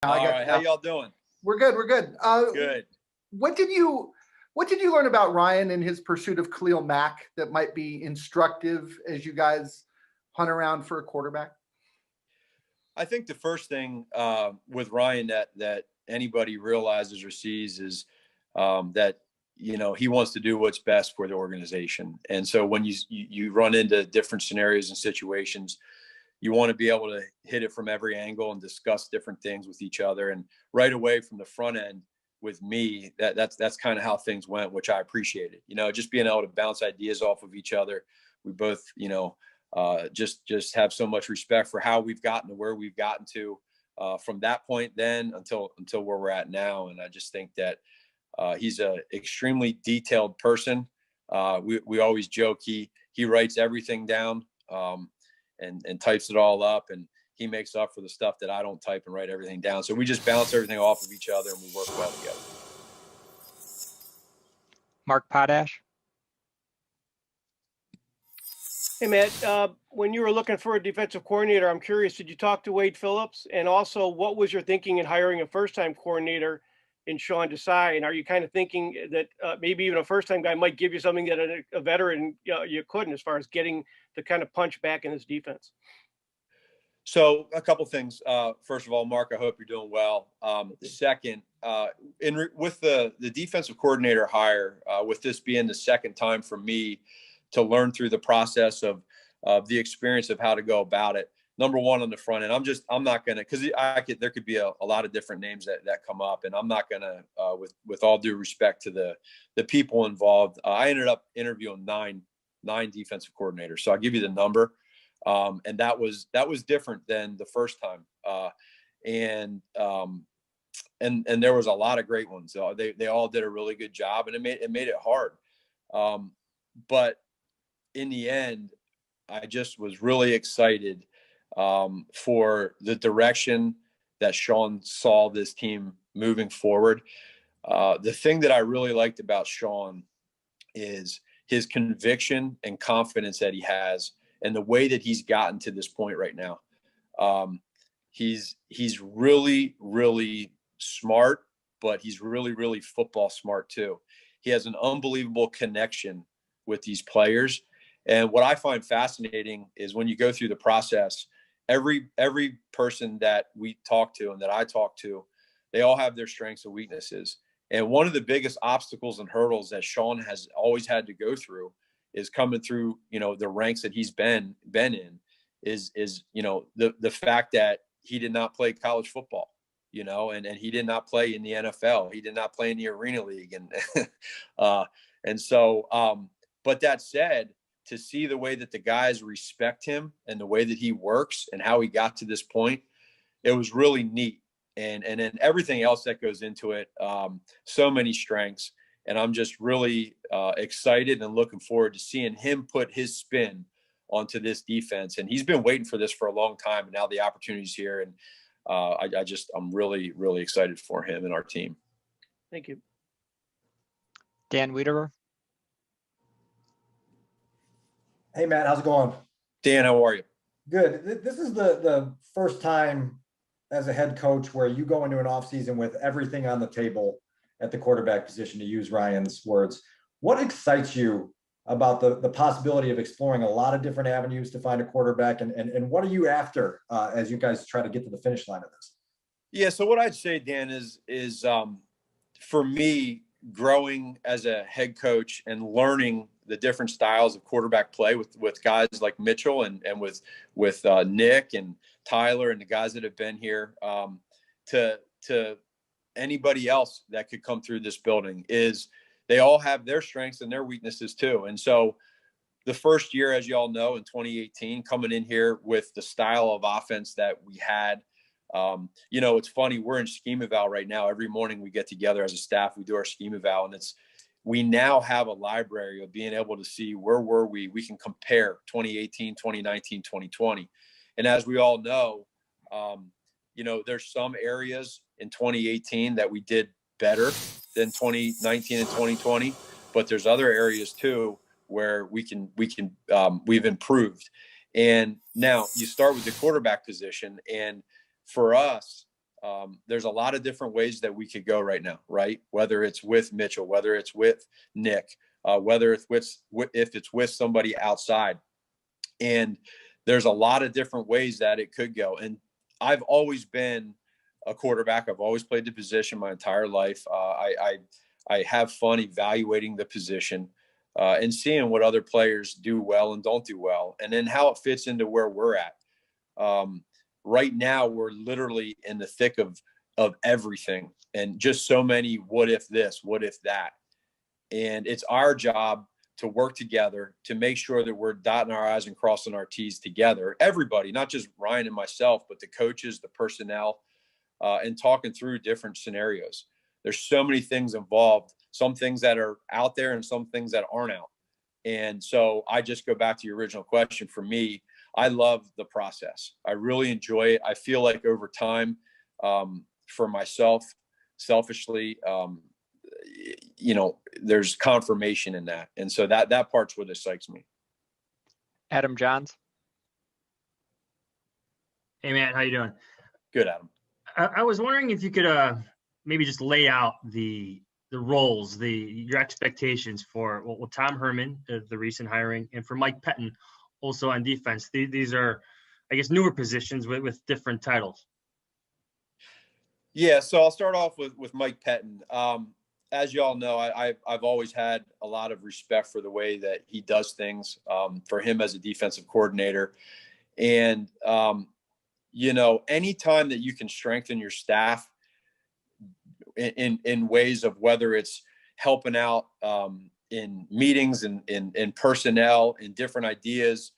All right, how y'all doing? We're good. We're good. Good. What did you learn about Ryan and his pursuit of Khalil Mack that might be instructive as you guys hunt around for a quarterback? I think the first thing with Ryan that anybody realizes or sees is that he wants to do what's best for the organization. And so when you run into different scenarios and situations, you want to be able to hit it from every angle and discuss different things with each other. And right away from the front end with me, that's kind of how things went, which I appreciated. Just being able to bounce ideas off of each other. We both, just have so much respect for how we've gotten to where we've gotten to from that point then until where we're at now. And I just think that he's a extremely detailed person. We always joke he writes everything down. And types it all up, and he makes up for the stuff that I don't type and write everything down. So we just bounce everything off of each other and we work well together. Mark Potash. Hey, Matt, when you were looking for a defensive coordinator, I'm curious, did you talk to Wade Phillips? And also, what was your thinking in hiring a first-time coordinator in Sean Desai? And are you kind of thinking that maybe even a first-time guy might give you something that a veteran you couldn't, as far as getting the kind of punch back in his defense? So a couple things. First of all, Mark, I hope you're doing well. Second, with the defensive coordinator hire, with this being the second time for me to learn through the process of the experience of how to go about it. Number one, on the front end, I'm not going to, because there could be a lot of different names that come up, and I'm not going to, with all due respect to the people involved, I ended up interviewing nine defensive coordinators. So I'll give you the number. And that was different than the first time. And there was a lot of great ones. They all did a really good job, and it made it hard. But in the end, I just was really excited for the direction that Sean saw this team moving forward. The thing that I really liked about Sean is his conviction and confidence that he has, and the way that he's gotten to this point right now. He's really, really smart, but he's really, really football smart too. He has an unbelievable connection with these players. And what I find fascinating is when you go through the process, every person that we talk to and that I talk to, they all have their strengths and weaknesses. And one of the biggest obstacles and hurdles that Sean has always had to go through is coming through, the ranks that he's been in is the fact that he did not play college football, and he did not play in the NFL. He did not play in the Arena League. And so, but that said, to see the way that the guys respect him and the way that he works and how he got to this point, it was really neat. And then everything else that goes into it, so many strengths. And I'm just really excited and looking forward to seeing him put his spin onto this defense. And he's been waiting for this for a long time, and now the opportunity's here. And I'm really, really excited for him and our team. Thank you. Dan Wiederer. Hey, Matt, how's it going? Dan, how are you? Good. This is the first time as a head coach where you go into an offseason with everything on the table at the quarterback position, to use Ryan's words. What excites you about the possibility of exploring a lot of different avenues to find a quarterback, and what are you after as you guys try to get to the finish line of this? Yeah, so what I'd say, Dan, is for me, growing as a head coach and learning the different styles of quarterback play with guys like Mitchell and with Nick and Tyler and the guys that have been here, to anybody else that could come through this building, is they all have their strengths and their weaknesses too. And so the first year, as you all know, in 2018, coming in here with the style of offense that we had, it's funny, we're in scheme eval right now. Every morning we get together as a staff, we do our scheme eval, and we now have a library of being able to see where were we can compare 2018, 2019, 2020. And as we all know, there's some areas in 2018 that we did better than 2019 and 2020, but there's other areas too where we've improved. And now you start with the quarterback position, and for us, there's a lot of different ways that we could go right now, right? Whether it's with Mitchell, whether it's with Nick, whether it's if it's with somebody outside. And there's a lot of different ways that it could go. And I've always been a quarterback. I've always played the position my entire life. I have fun evaluating the position and seeing what other players do well and don't do well, and then how it fits into where we're at. Right now, we're literally in the thick of everything, and just so many what if this, what if that. And it's our job to work together to make sure that we're dotting our I's and crossing our T's together. Everybody, not just Ryan and myself, but the coaches, the personnel, and talking through different scenarios. There's so many things involved, some things that are out there and some things that aren't out. And so I just go back to your original question. For me, I love the process. I really enjoy it. I feel like over time, for myself, selfishly, there's confirmation in that. And so that part's what excites me. Adam Johns. Hey, Matt, how you doing? Good, Adam. I was wondering if you could maybe just lay out the roles, your expectations for Tom Herman, the recent hiring, and for Mike Pettin, also on defense. These are I guess, newer positions with different titles? Yeah, so I'll start off with Mike Pettin. As y'all know, I've always had a lot of respect for the way that he does things, for him as a defensive coordinator. And, anytime that you can strengthen your staff in ways of whether it's helping out in meetings and in personnel, in different ideas,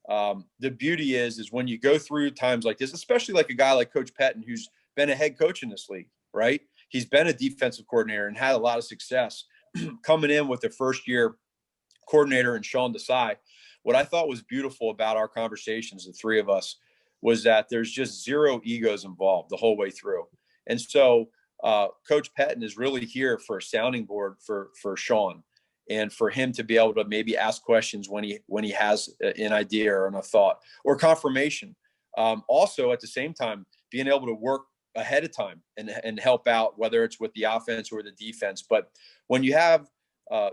the beauty is when you go through times like this, especially like a guy like Coach Pettin, who's been a head coach in this league, right? He's been a defensive coordinator and had a lot of success coming in with the first year coordinator and Sean Desai. What I thought was beautiful about our conversations, the three of us, was that there's just zero egos involved the whole way through. And so Coach Pettin is really here for a sounding board for Sean, and for him to be able to maybe ask questions when he has an idea or a thought or confirmation. Also, at the same time, being able to work ahead of time and help out, whether it's with the offense or the defense. But when you have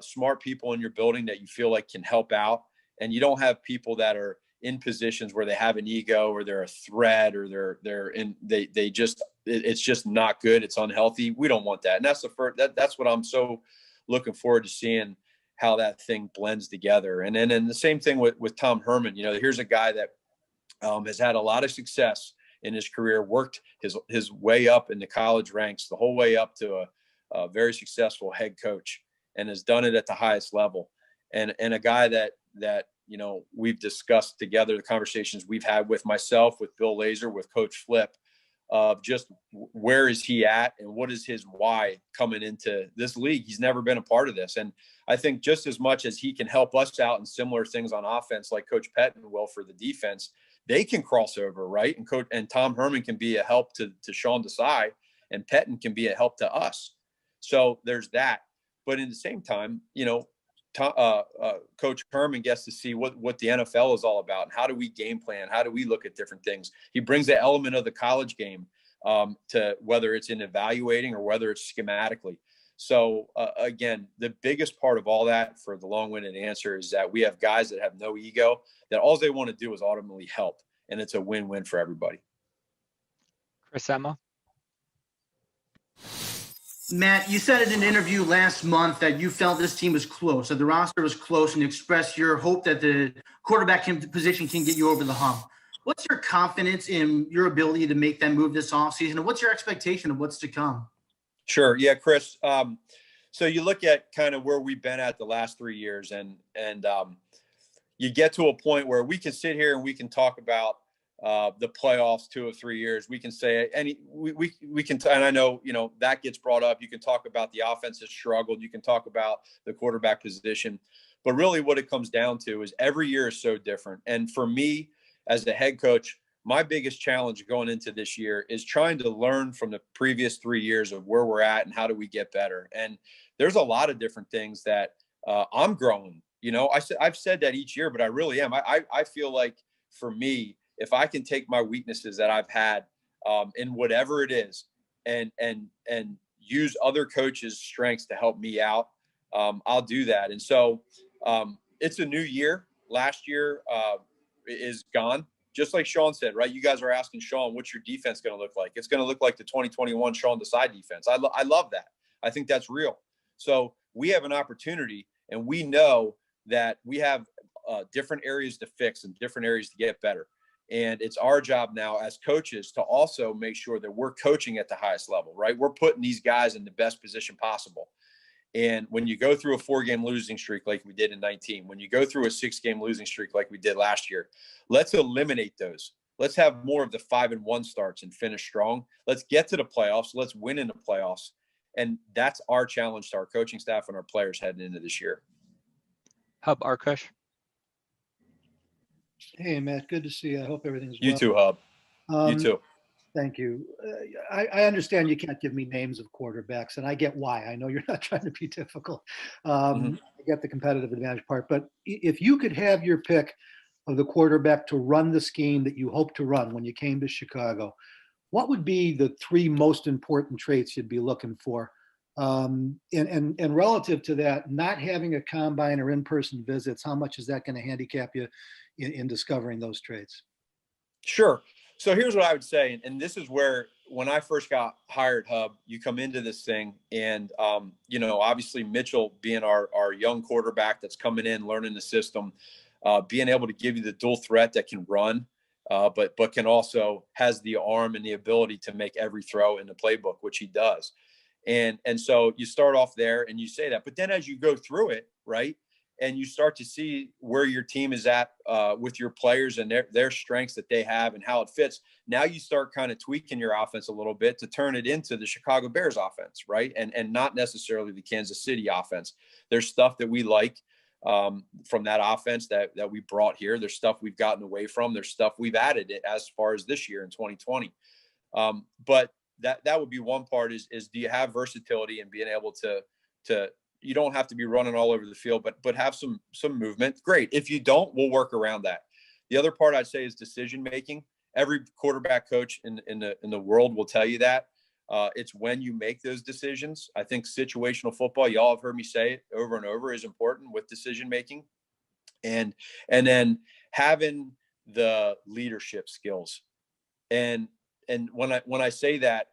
smart people in your building that you feel like can help out, and you don't have people that are in positions where they have an ego or they're a threat or it's just not good. It's unhealthy. We don't want that. And that's that's what I'm so looking forward to seeing, how that thing blends together. And then the same thing with Tom Herman. Here's a guy that has had a lot of success in his career, worked his way up in the college ranks, the whole way up to a very successful head coach, and has done it at the highest level. And a guy that we've discussed together, the conversations we've had with myself, with Bill Lazor, with Coach Flip, of just where is he at and what is his why coming into this league. He's never been a part of this. And I think just as much as he can help us out in similar things on offense, like Coach Pettin will for the defense, they can cross over, right? And Tom Herman can be a help to Sean Desai, and Pettin can be a help to us. So there's that. But in the same time, Coach Herman gets to see what the NFL is all about, and how do we game plan? How do we look at different things? He brings the element of the college game to whether it's in evaluating or whether it's schematically. So again, the biggest part of all that, for the long-winded answer, is that we have guys that have no ego, that all they want to do is ultimately help, and it's a win-win for everybody. Chris Emma. Matt, you said in an interview last month that you felt this team was close, that the roster was close, and expressed your hope that the quarterback position can get you over the hump. What's your confidence in your ability to make that move this offseason, and what's your expectation of what's to come? Sure. Yeah, Chris. So you look at kind of where we've been at the last 3 years, and you get to a point where we can sit here and we can talk about the playoffs 2 or 3 years. We can say we can, and I know, that gets brought up. You can talk about the offense has struggled. You can talk about the quarterback position, but really what it comes down to is every year is so different. And for me as the head coach, my biggest challenge going into this year is trying to learn from the previous 3 years of where we're at and how do we get better. And there's a lot of different things that I'm growing. I've said that each year, but I really am. I feel like for me, if I can take my weaknesses that I've had in whatever it is and use other coaches' strengths to help me out, I'll do that. And so it's a new year. Last year is gone. Just like Sean said, right? You guys are asking Sean, what's your defense going to look like? It's going to look like the 2021 Sean Desai defense. I love that. I think that's real. So we have an opportunity, and we know that we have different areas to fix and different areas to get better. And it's our job now as coaches to also make sure that we're coaching at the highest level, right? We're putting these guys in the best position possible. And when you go through a 4-game losing streak like we did in 19, when you go through a 6-game losing streak like we did last year, let's eliminate those. Let's have more of the 5-1 starts and finish strong. Let's get to the playoffs. Let's win in the playoffs. And that's our challenge to our coaching staff and our players heading into this year. Hub Arkush. Hey, Matt, good to see you. I hope everything's well. You too, Hub. You too. Thank you. I understand you can't give me names of quarterbacks, and I get why. I know you're not trying to be difficult. I get the competitive advantage part. But if you could have your pick of the quarterback to run the scheme that you hoped to run when you came to Chicago, what would be the 3 most important traits you'd be looking for? And relative to that, not having a combine or in-person visits, how much is that going to handicap you in discovering those traits? Sure. So here's what I would say, and this is where when I first got hired, Hub, you come into this thing, and obviously Mitchell being our young quarterback that's coming in, learning the system, being able to give you the dual threat that can run, but can also has the arm and the ability to make every throw in the playbook, which he does. And so you start off there and you say that, but then as you go through it, right, and you start to see where your team is at with your players and their strengths that they have and how it fits. Now you start kind of tweaking your offense a little bit to turn it into the Chicago Bears offense, right? And not necessarily the Kansas City offense. There's stuff that we like from that offense that we brought here. There's stuff we've gotten away from. There's stuff we've added as far as this year in 2020. But that would be one part is do you have versatility and being able to you don't have to be running all over the field, but have some movement. Great. If you don't, we'll work around that. The other part I'd say is decision making. Every quarterback coach in the world will tell you that. It's when you make those decisions. I think situational football, y'all have heard me say it over and over, is important with decision making. And then having the leadership skills. And when I say that,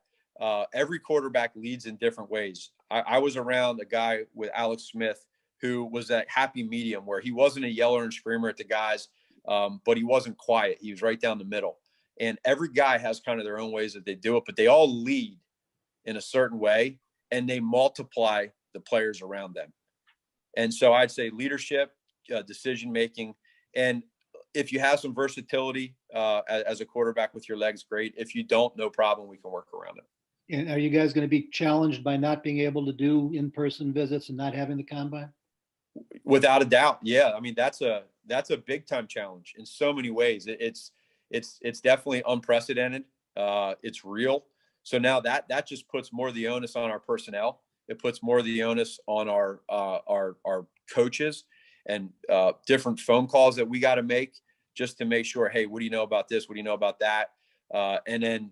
every quarterback leads in different ways. I was around a guy with Alex Smith who was that happy medium where he wasn't a yeller and screamer at the guys, but he wasn't quiet. He was right down the middle. And every guy has kind of their own ways that they do it, but they all lead in a certain way and they multiply the players around them. And so I'd say leadership, decision-making, and if you have some versatility as a quarterback with your legs, great. If you don't, no problem. We can work around it. And are you guys going to be challenged by not being able to do in-person visits and not having the combine? Without a doubt. Yeah. I mean, that's a big time challenge in so many ways. It's definitely unprecedented. It's real. So now that just puts more of the onus on our personnel. It puts more of the onus on our coaches and different phone calls that we got to make just to make sure, hey, what do you know about this? What do you know about that? And then,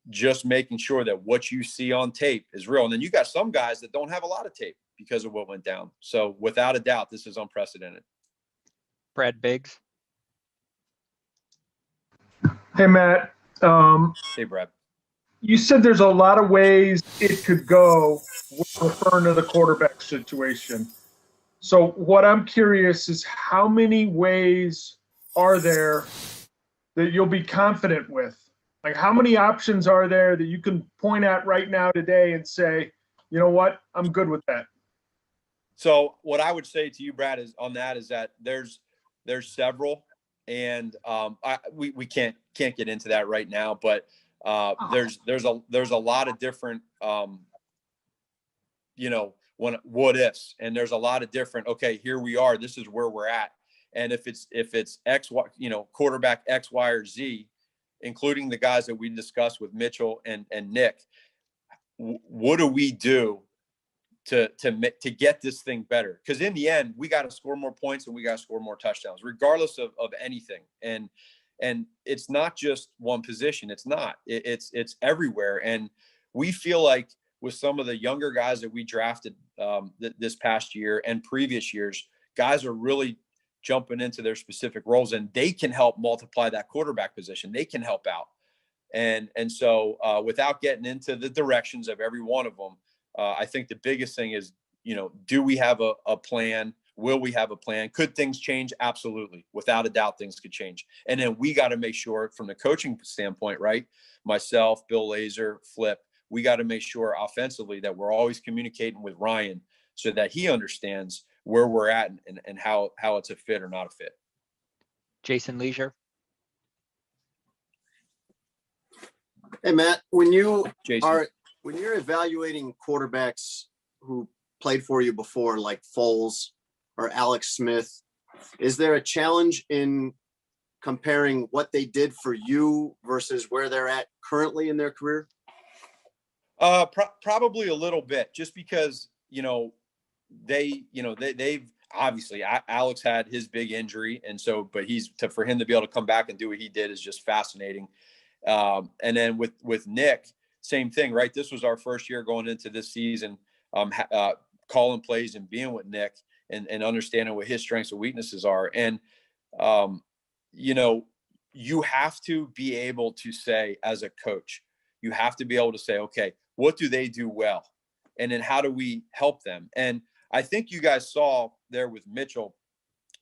just making sure that what you see on tape is real. And then you got some guys that don't have a lot of tape because of what went down. So without a doubt, this is unprecedented. Brad Biggs. Hey, Matt. Hey, Brad. You said there's a lot of ways it could go with referring to the quarterback situation. So what I'm curious is how many ways are there that you'll be confident with? Like, how many options are there that you can point at right now today and say, you know what, I'm good with that? So what I would say to you, Brad, is that there's several, and we can't get into that right now, but there's a lot of different what ifs, and there's a lot of different, okay, here we are, this is where we're at. And if it's X, quarterback X, Y, or Z, including the guys that we discussed with Mitchell and Nick, what do we do to get this thing better? Because in the end, we got to score more points and we got to score more touchdowns, regardless of anything. And it's not just one position. It's not. It's everywhere. And we feel like with some of the younger guys that we drafted this past year and previous years, guys are really jumping into their specific roles, and they can help multiply that quarterback position. They can help out. And so without getting into the directions of every one of them, I think the biggest thing is, do we have a plan? Will we have a plan? Could things change? Absolutely. Without a doubt, things could change. And then we got to make sure from the coaching standpoint, right? Myself, Bill Laser, Flip, we got to make sure offensively that we're always communicating with Ryan so that he understands where we're at and how it's a fit or not a fit. Jason Leisure. Hey, Matt, when you're Jason. evaluating quarterbacks who played for you before, like Foles or Alex Smith, is there a challenge in comparing what they did for you versus where they're at currently in their career? Probably a little bit, just because, they've obviously Alex had his big injury. And so, but for him to be able to come back and do what he did is just fascinating. And then with Nick, same thing, right? This was our first year going into this season, calling plays and being with Nick and understanding what his strengths and weaknesses are. And, you have to be able to say, as a coach, you have to be able to say, okay, what do they do well? And then how do we help them? And I think you guys saw there with Mitchell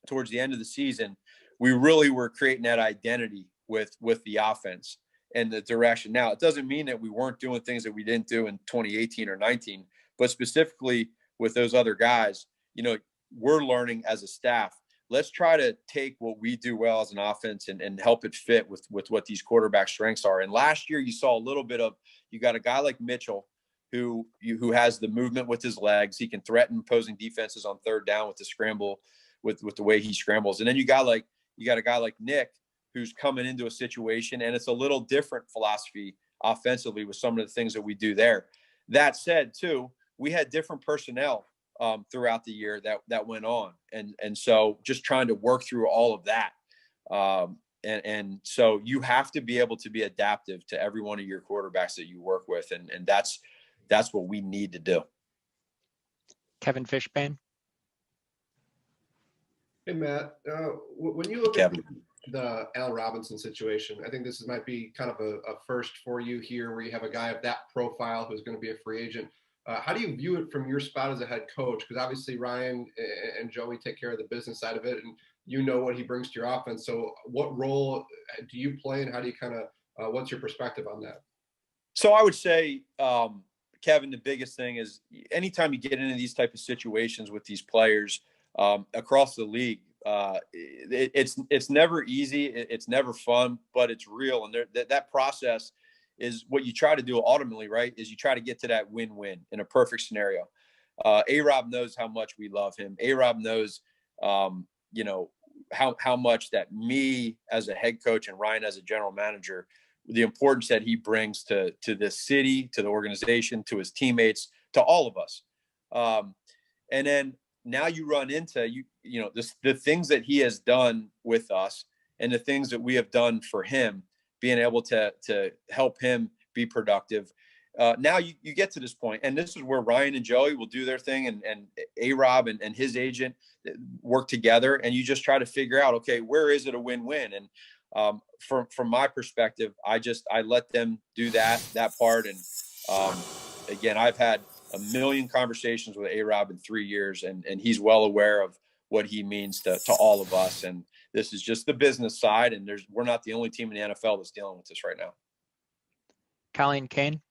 towards the end of the season, we really were creating that identity with the offense and the direction. Now, it doesn't mean that we weren't doing things that we didn't do in 2018 or 19, but specifically with those other guys, you know, we're learning as a staff. Let's try to take what we do well as an offense and help it fit with what these quarterback strengths are. And last year you saw a little bit of, you got a guy like Mitchell who has the movement with his legs. He can threaten opposing defenses on third down with the scramble, with the way he scrambles. And then you got a guy like Nick who's coming into a situation, and it's a little different philosophy offensively with some of the things that we do there. That said, too, we had different personnel throughout the year that went on. And so just trying to work through all of that. And so you have to be able to be adaptive to every one of your quarterbacks that you work with. And that's what we need to do. Kevin Fishbane. Hey, Matt, when you look at the Al Robinson situation, I think this might be kind of a first for you here, where you have a guy of that profile who's going to be a free agent. How do you view it from your spot as a head coach? Because obviously Ryan and Joey take care of the business side of it, and you know what he brings to your offense. So what role do you play, and how do you kind of what's your perspective on that? So I would say, Kevin, the biggest thing is anytime you get into these type of situations with these players across the league, it's never easy. It's never fun, but it's real. And that process is what you try to do ultimately, right? Is you try to get to that win-win in a perfect scenario. A-Rob knows how much we love him. A-Rob knows, you know, how much that me as a head coach and Ryan as a general manager, the importance that he brings to this city, to the organization, to his teammates, to all of us. And then now you run into, you know, the things that he has done with us and the things that we have done for him, being able to help him be productive. Now you get to this point, and this is where Ryan and Joey will do their thing, and A-Rob and his agent work together, and you just try to figure out, okay, where is it a win-win? And from my perspective, I let them do that part. And again, I've had a million conversations with A-Rob in 3 years, and he's well aware of what he means to all of us. And this is just the business side, and we're not the only team in the NFL that's dealing with this right now. Colleen Kane.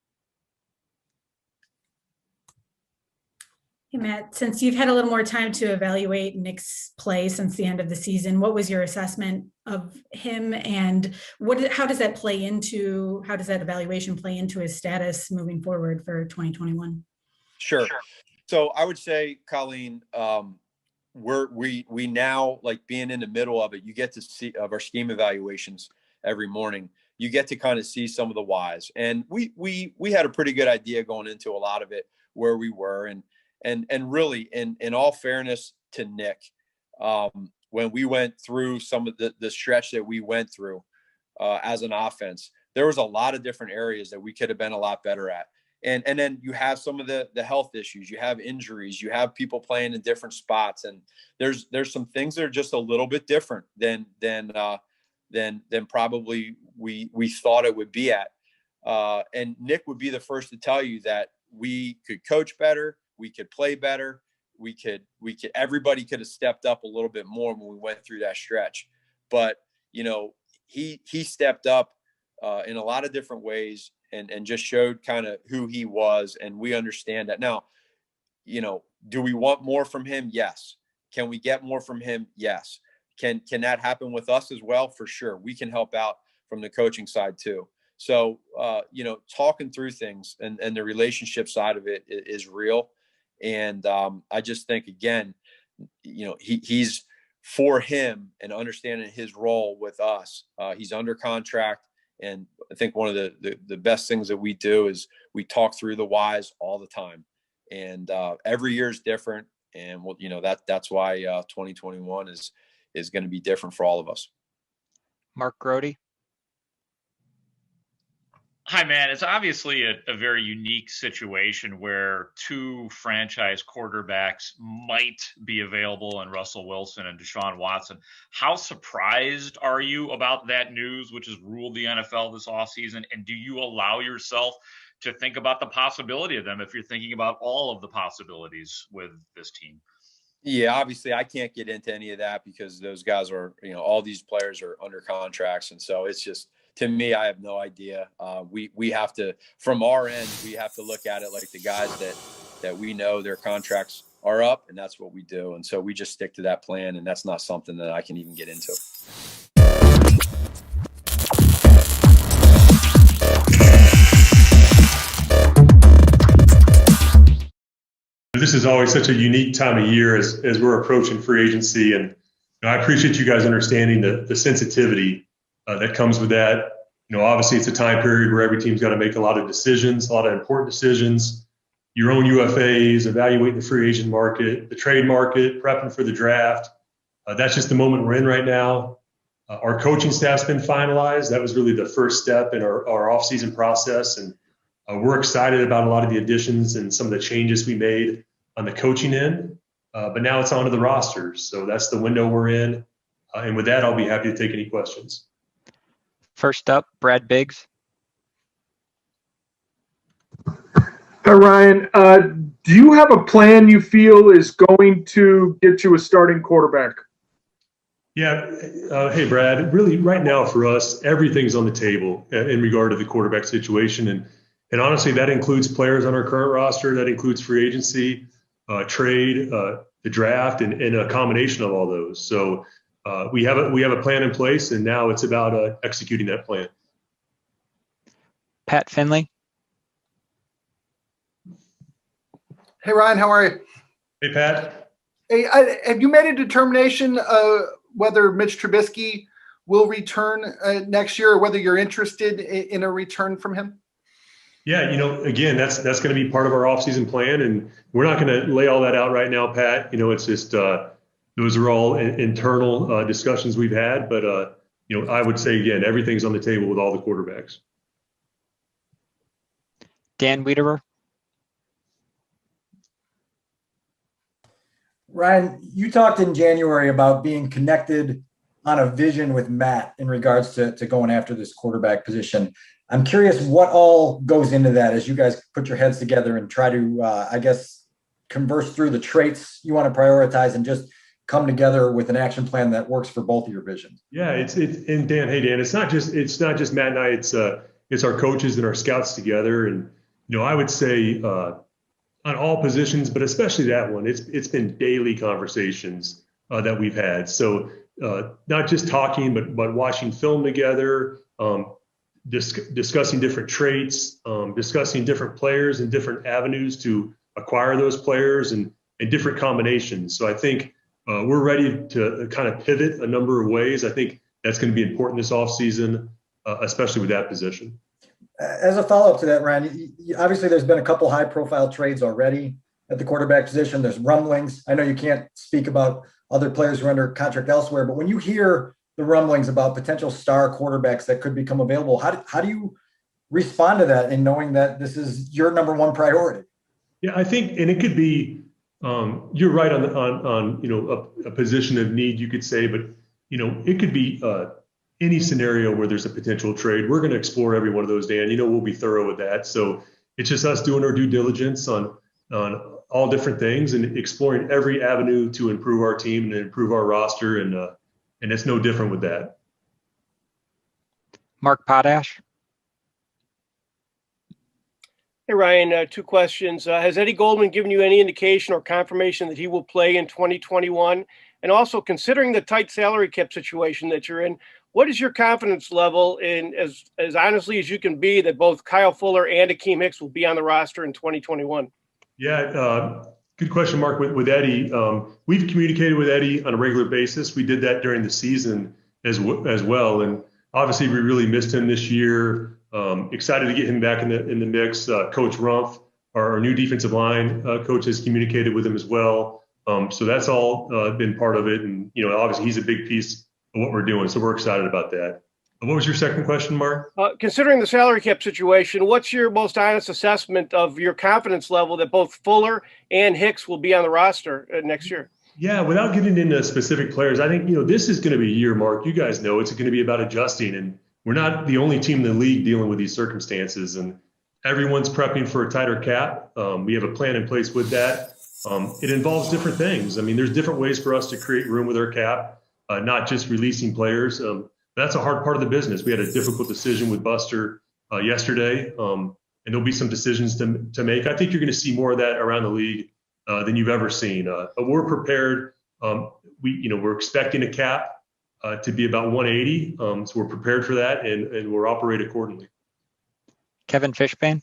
Hey, Matt, since you've had a little more time to evaluate Nick's play since the end of the season, what was your assessment of him, and how does that evaluation play into his status moving forward for 2021? Sure. So I would say, Colleen, we now, like, being in the middle of it, you get to see of our scheme evaluations every morning. You get to kind of see some of the whys, and we had a pretty good idea going into a lot of it where we were, and really, in all fairness to Nick, when we went through some of the stretch that we went through as an offense, there was a lot of different areas that we could have been a lot better at. And then you have some of the health issues, you have injuries, you have people playing in different spots. And there's some things that are just a little bit different than probably we thought it would be at. And Nick would be the first to tell you that we could coach better. We could play better. Everybody could have stepped up a little bit more when we went through that stretch. But, you know, he stepped up in a lot of different ways and just showed kind of who he was. And we understand that now. You know, do we want more from him? Yes. Can we get more from him? Yes. Can that happen with us as well? For sure. We can help out from the coaching side too. So, you know, talking through things and the relationship side of it is real. And I just think, again, you know, he's for him and understanding his role with us. He's under contract. And I think one of the best things that we do is we talk through the whys all the time. And every year is different. And, well, you know, that's why 2021 is going to be different for all of us. Mark Grody. Hi, man. It's obviously a very unique situation where two franchise quarterbacks might be available in Russell Wilson and Deshaun Watson. How surprised are you about that news, which has ruled the NFL this offseason? And do you allow yourself to think about the possibility of them if you're thinking about all of the possibilities with this team? Yeah, obviously I can't get into any of that because those guys are, all these players are under contracts. And so it's just, to me, I have no idea. We have to, from our end, we have to look at it like the guys that we know their contracts are up, and that's what we do. And so we just stick to that plan, and that's not something that I can even get into. This is always such a unique time of year as we're approaching free agency. And I appreciate you guys understanding the sensitivity that comes with that. Obviously it's a time period where every team's got to make a lot of decisions, a lot of important decisions, your own UFAs, evaluating the free agent market, the trade market, prepping for the draft. That's just the moment we're in right now. Our coaching staff's been finalized. That was really the first step in our offseason process. And we're excited about a lot of the additions and some of the changes we made on the coaching end, but now it's onto the rosters. So that's the window we're in. And with that, I'll be happy to take any questions. First up, Brad Biggs. Hi, Ryan. Do you have a plan you feel is going to get you a starting quarterback? Yeah. Hey, Brad. Really, right now for us, everything's on the table in regard to the quarterback situation. And honestly, that includes players on our current roster. That includes free agency, trade, the draft, and a combination of all those. So we have a plan in place, and now it's about executing that plan. Pat Finley. Hey, Ryan, how are you? Hey, Pat. Hey, have you made a determination whether Mitch Trubisky will return next year, or whether you're interested in a return from him? Yeah, again, that's going to be part of our offseason plan, and we're not going to lay all that out right now, Pat. It's just those are all internal discussions we've had, but I would say again, everything's on the table with all the quarterbacks. Dan Wiederer. Ryan, you talked in January about being connected on a vision with Matt in regards to going after this quarterback position. I'm curious what all goes into that as you guys put your heads together and try to, converse through the traits you want to prioritize and just come together with an action plan that works for both of your visions. Yeah, and Dan, hey Dan, it's not just Matt and I. It's our coaches and our scouts together. And I would say on all positions, but especially that one, it's been daily conversations that we've had. So not just talking, but watching film together. Discussing different traits, discussing different players and different avenues to acquire those players and different combinations. So I think we're ready to kind of pivot a number of ways. I think that's going to be important this offseason, especially with that position. As a follow-up to that, Ryan, obviously there's been a couple high-profile trades already at the quarterback position. There's rumblings. I know you can't speak about other players who are under contract elsewhere, but when you hear the rumblings about potential star quarterbacks that could become available, how do you respond to that in knowing that this is your number one priority? Yeah, I think, and it could be, you're right on a position of need, you could say, but it could be any scenario where there's a potential trade. We're going to explore every one of those, Dan. We'll be thorough with that. So it's just us doing our due diligence on all different things and exploring every avenue to improve our team and improve our roster, and it's no different with that. Mark Potash. Hey, Ryan, two questions. Has Eddie Goldman given you any indication or confirmation that he will play in 2021? And also, considering the tight salary cap situation that you're in, what is your confidence level in, as honestly as you can be, that both Kyle Fuller and Akeem Hicks will be on the roster in 2021? Yeah, good question, Mark. With Eddie, we've communicated with Eddie on a regular basis. We did that during the season as well, and obviously we really missed him this year. Excited to get him back in the mix. Coach Rumpf, our new defensive line coach, has communicated with him as well. So that's all been part of it, and obviously he's a big piece of what we're doing. So we're excited about that. What was your second question, Mark? Considering the salary cap situation, what's your most honest assessment of your confidence level that both Fuller and Hicks will be on the roster next year? Yeah, without getting into specific players, I think, this is going to be a year, Mark. You guys know it's going to be about adjusting, and we're not the only team in the league dealing with these circumstances, and everyone's prepping for a tighter cap. We have a plan in place with that. It involves different things. I mean, there's different ways for us to create room with our cap, not just releasing players. That's a hard part of the business. We had a difficult decision with Buster yesterday, and there'll be some decisions to make. I think you're going to see more of that around the league than you've ever seen. But we're prepared. We're expecting a cap to be about 180, so we're prepared for that, and we'll operate accordingly. Kevin Fishbane.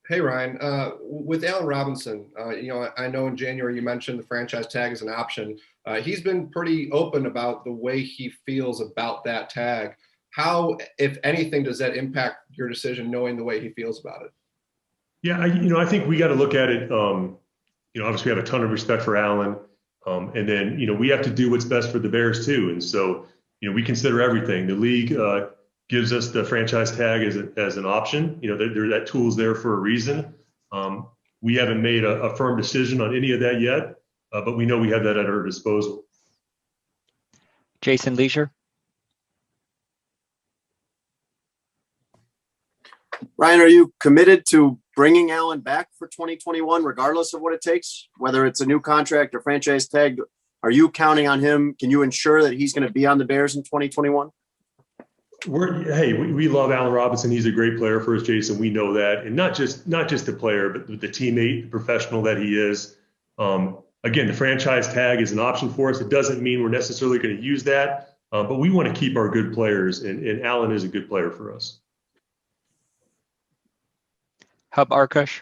Hey, Ryan. With Allen Robinson, I know in January you mentioned the franchise tag is an option. He's been pretty open about the way he feels about that tag. How, if anything, does that impact your decision, knowing the way he feels about it? Yeah, I think we got to look at it. Obviously, we have a ton of respect for Allen, and then we have to do what's best for the Bears too. And so, we consider everything. The league gives us the franchise tag as an option. That tool's there for a reason. We haven't made a firm decision on any of that yet, but we know we have that at our disposal. Jason Leisure. Ryan, are you committed to bringing Allen back for 2021, regardless of what it takes, whether it's a new contract or franchise tag? Are you counting on him? Can you ensure that he's going to be on the Bears in 2021? We love Allen Robinson. He's a great player for us, Jason. We know that, and not just the player, but the teammate, the professional that he is. Again, the franchise tag is an option for us. It doesn't mean we're necessarily going to use that, but we want to keep our good players, and Allen is a good player for us. Hub Arkush.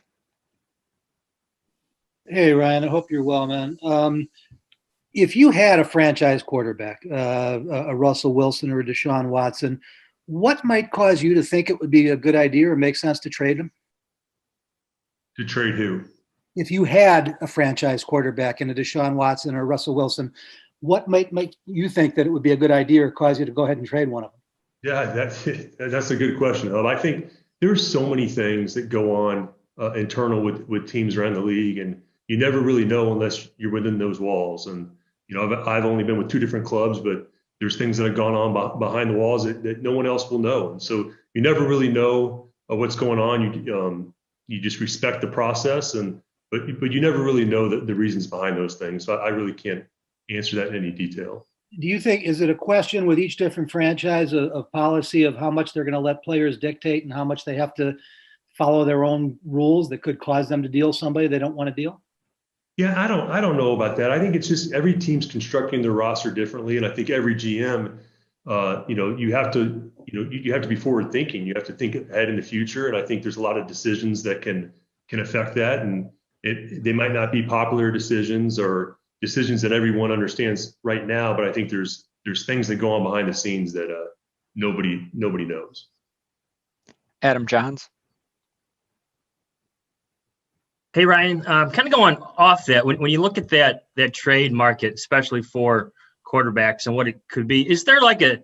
Hey, Ryan, I hope you're well, man. If you had a franchise quarterback, a Russell Wilson or a Deshaun Watson, what might cause you to think it would be a good idea or make sense to trade him? To trade who? If you had a franchise quarterback in a Deshaun Watson or Russell Wilson, what might make you think that it would be a good idea or cause you to go ahead and trade one of them? Yeah, that's a good question, Hub. I think there's so many things that go on internal with teams around the league, and you never really know unless you're within those walls. And I've only been with two different clubs, but there's things that have gone on behind the walls that no one else will know. And so you never really know what's going on. You just respect the process, but you never really know the reasons behind those things. So I really can't answer that in any detail. Do you think, is it a question with each different franchise of policy of how much they're going to let players dictate and how much they have to follow their own rules that could cause them to deal somebody they don't want to deal? Yeah, I don't know about that. I think it's just every team's constructing their roster differently, and I think every GM, you have to be forward thinking. You have to think ahead in the future, and I think there's a lot of decisions that can affect that, and they might not be popular decisions or decisions that everyone understands right now, but I think there's things that go on behind the scenes that nobody knows. Adam Johns. Hey, Ryan, kind of going off that, when you look at that trade market, especially for quarterbacks and what it could be, is there like a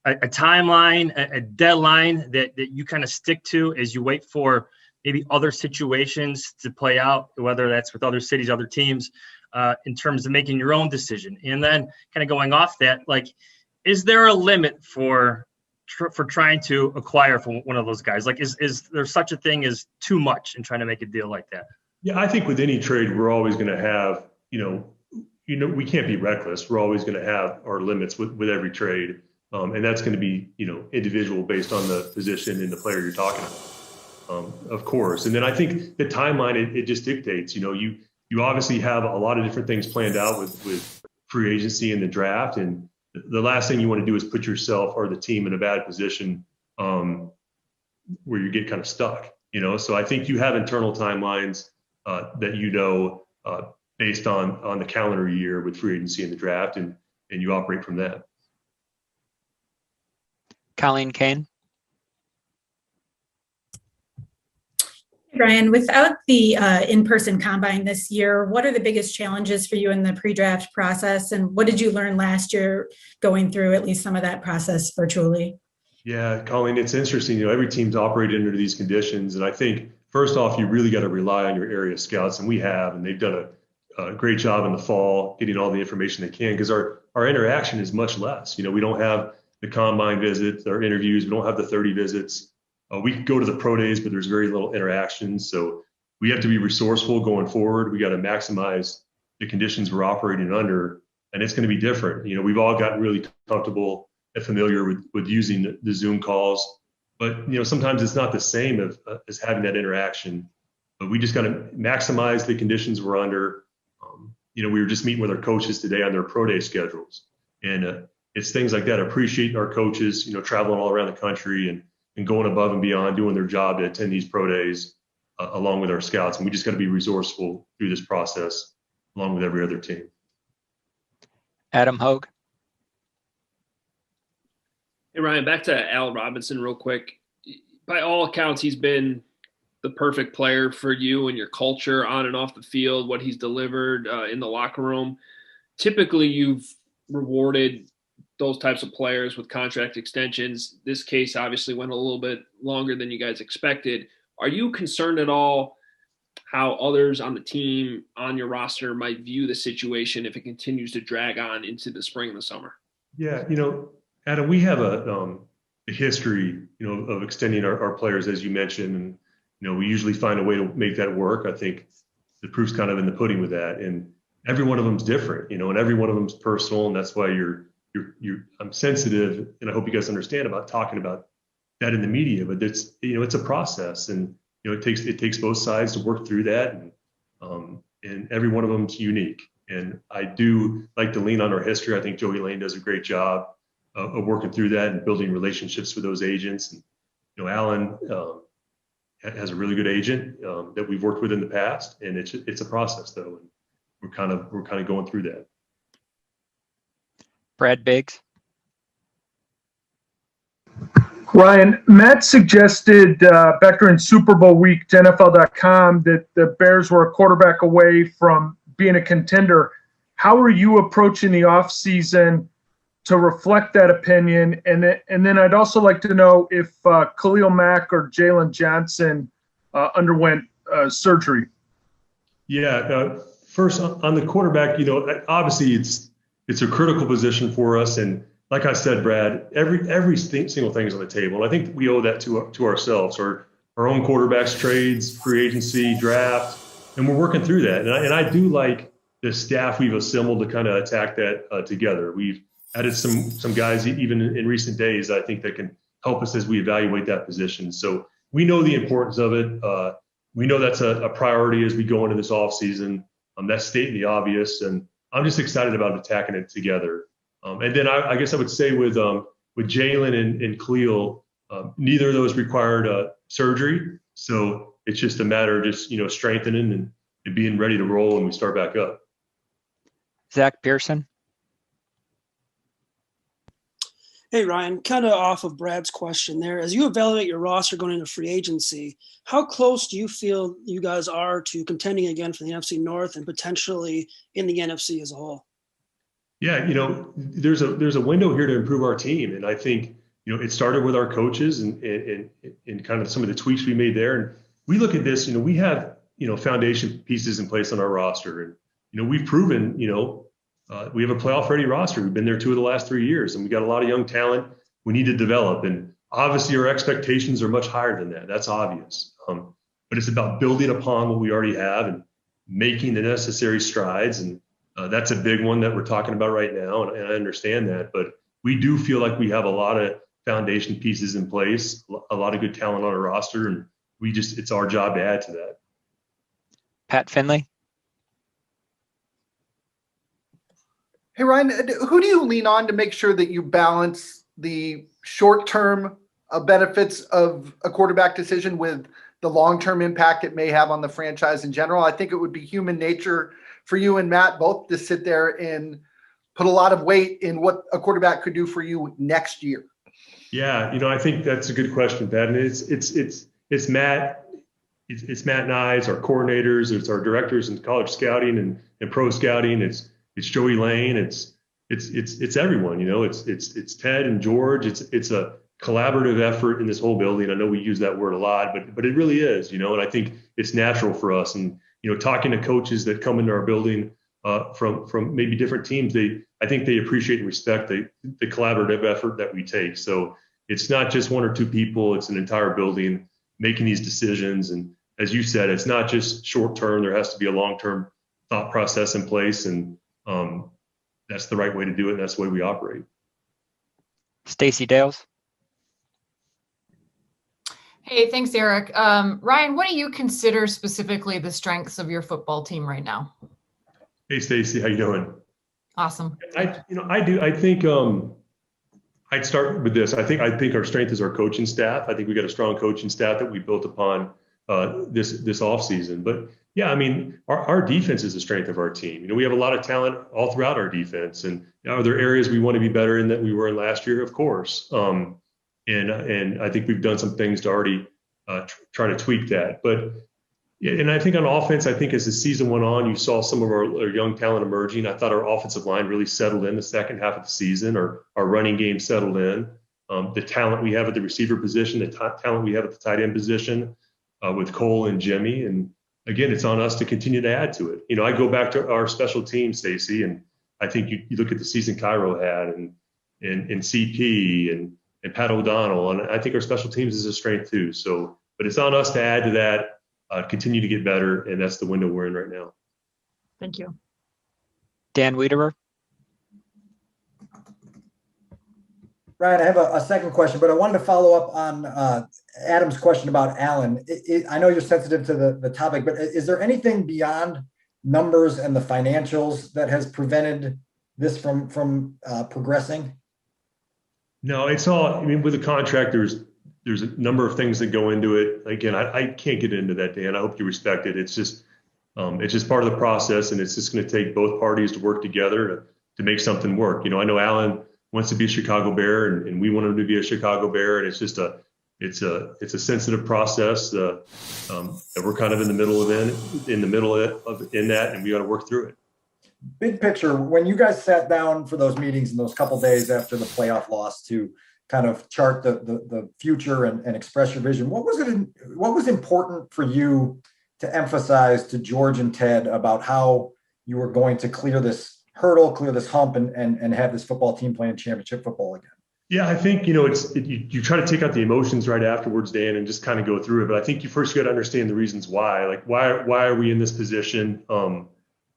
timeline, a deadline that you kind of stick to as you wait for maybe other situations to play out, whether that's with other cities, other teams, in terms of making your own decision? And then kind of going off that, like, is there a limit for trying to acquire from one of those guys? Like, is there such a thing as too much in trying to make a deal like that? Yeah, I think with any trade, we're always going to have, we can't be reckless. We're always going to have our limits with every trade. And that's going to be, individual based on the position and the player you're talking about, of course. And then I think the timeline, it just dictates, you obviously have a lot of different things planned out with free agency and the draft. And the last thing you want to do is put yourself or the team in a bad position where you get kind of stuck, So I think you have internal timelines that based on the calendar year with free agency and the draft, and you operate from that. Colleen Kane. Ryan, without the in-person combine this year, what are the biggest challenges for you in the pre-draft process? And what did you learn last year going through at least some of that process virtually? Yeah, Colleen, it's interesting. Every team's operated under these conditions. And I think, first off, you really got to rely on your area scouts. And we have, and they've done a great job in the fall getting all the information they can, because our interaction is much less. We don't have the combine visits, our interviews. We don't have the 30 visits. We go to the pro days, but there's very little interaction. So we have to be resourceful going forward. We got to maximize the conditions we're operating under, and it's going to be different. We've all gotten really comfortable and familiar with using the Zoom calls, but sometimes it's not the same as having that interaction. But we just got to maximize the conditions we're under. We were just meeting with our coaches today on their pro day schedules, and it's things like that. Appreciating our coaches, traveling all around the country and going above and beyond, doing their job to attend these pro days along with our scouts. And we just got to be resourceful through this process along with every other team. Adam Hogue. Hey, Ryan, back to Al Robinson real quick. By all accounts, he's been the perfect player for you and your culture on and off the field, what he's delivered in the locker room. Typically, you've rewarded those types of players with contract extensions. This case obviously went a little bit longer than you guys expected. Are you concerned at all how others on the team, on your roster, might view the situation if it continues to drag on into the spring and the summer? Yeah, Adam, we have a history, of extending our players, as you mentioned, and we usually find a way to make that work. I think the proof's kind of in the pudding with that, and every one of them's different, and every one of them's personal, and that's why I'm sensitive, and I hope you guys understand about talking about that in the media. But it's a process, and it takes both sides to work through that, and every one of them's unique. And I do like to lean on our history. I think Joey Lane does a great job of working through that and building relationships with those agents. And Alan has a really good agent that we've worked with in the past, and it's a process though, and we're kind of going through that. Brad Biggs. Ryan, Matt suggested back during Super Bowl week to NFL.com that the Bears were a quarterback away from being a contender. How are you approaching the offseason to reflect that opinion? And then I'd also like to know if Khalil Mack or Jalen Johnson underwent surgery. Yeah, first on the quarterback, obviously it's a critical position for us, and like I said, Brad, every single thing is on the table. And I think we owe that to ourselves, our own quarterbacks, trades, free agency, draft, and we're working through that. And I do like the staff we've assembled to kind of attack that together. We've added some guys even in recent days, I think, that can help us as we evaluate that position. So we know the importance of it. We know that's a priority as we go into this offseason. That's stating the obvious, and I'm just excited about attacking it together. And then I guess I would say with Jalen and Khalil, neither of those required surgery. So it's just a matter of just strengthening and being ready to roll when we start back up. Zach Pearson. Hey, Ryan, kind of off of Brad's question there, as you evaluate your roster going into free agency, how close do you feel you guys are to contending again for the NFC North and potentially in the NFC as a whole? Yeah, there's a window here to improve our team. And I think, it started with our coaches and kind of some of the tweaks we made there. And we look at this, we have, foundation pieces in place on our roster. And, we've proven, we have a playoff-ready roster. We've been there 2 of the last 3 years, and we got a lot of young talent we need to develop. And obviously, our expectations are much higher than that. That's obvious. But it's about building upon what we already have and making the necessary strides. And that's a big one that we're talking about right now, and I understand that. But we do feel like we have a lot of foundation pieces in place, a lot of good talent on our roster, and it's our job to add to that. Pat Finley. Hey, Ryan, who do you lean on to make sure that you balance the short-term benefits of a quarterback decision with the long-term impact it may have on the franchise in general? I think it would be human nature for you and Matt both to sit there and put a lot of weight in what a quarterback could do for you next year. Yeah, I think that's a good question, Pat. And it's Matt it's Matt and I, it's our coordinators, it's our directors in college scouting and pro scouting. It's Joey Lane. It's everyone, it's Ted and George. It's a collaborative effort in this whole building. I know we use that word a lot, but it really is, and I think it's natural for us. And, talking to coaches that come into our building from maybe different teams, I think they appreciate and respect the collaborative effort that we take. So it's not just one or two people, it's an entire building making these decisions. And as you said, it's not just short term. There has to be a long-term thought process in place. And that's the right way to do it. And that's the way we operate. Stacey Dales. Hey, thanks, Eric. Ryan, what do you consider specifically the strengths of your football team right now? Hey, Stacey, how you doing? Awesome. I think I'd start with this. I think our strength is our coaching staff. I think we got a strong coaching staff that we built upon this off season. But yeah, our defense is the strength of our team. We have a lot of talent all throughout our defense. And are there areas we want to be better in that we were in last year? Of course. And I think we've done some things to already try to tweak that. But and I think on offense, I think as the season went on, you saw some of our young talent emerging. I thought our offensive line really settled in the second half of the season. Our running game settled in. The talent we have at the receiver position, the talent we have at the tight end position with Cole and Jimmy. And again, it's on us to continue to add to it. I go back to our special team, Stacey, and I think you look at the season Cairo had and CP and Pat O'Donnell, and I think our special teams is a strength too. So, but it's on us to add to that, continue to get better, and that's the window we're in right now. Thank you. Dan Wiederer. Ryan, I have a second question, but I wanted to follow up on Adam's question about Allen. I know you're sensitive to the topic, but is there anything beyond numbers and the financials that has prevented this from progressing? No, it's all, with the contract, there's a number of things that go into it. Again, I can't get into that, Dan. I hope you respect it. It's just part of the process, and it's just going to take both parties to work together to make something work. I know Allen wants to be a Chicago Bear, and we want him to be a Chicago Bear, and it's just it's a sensitive process that we're kind of in the middle of that, and we got to work through it. Big picture, when you guys sat down for those meetings in those couple days after the playoff loss to kind of chart the future and express your vision, what was important for you to emphasize to George and Ted about how you were going to clear this hurdle, clear this hump, and have this football team playing championship football again? Yeah, I think, you try to take out the emotions right afterwards, Dan, and just kind of go through it. But I think you first got to understand the reasons why. Like, why are we in this position?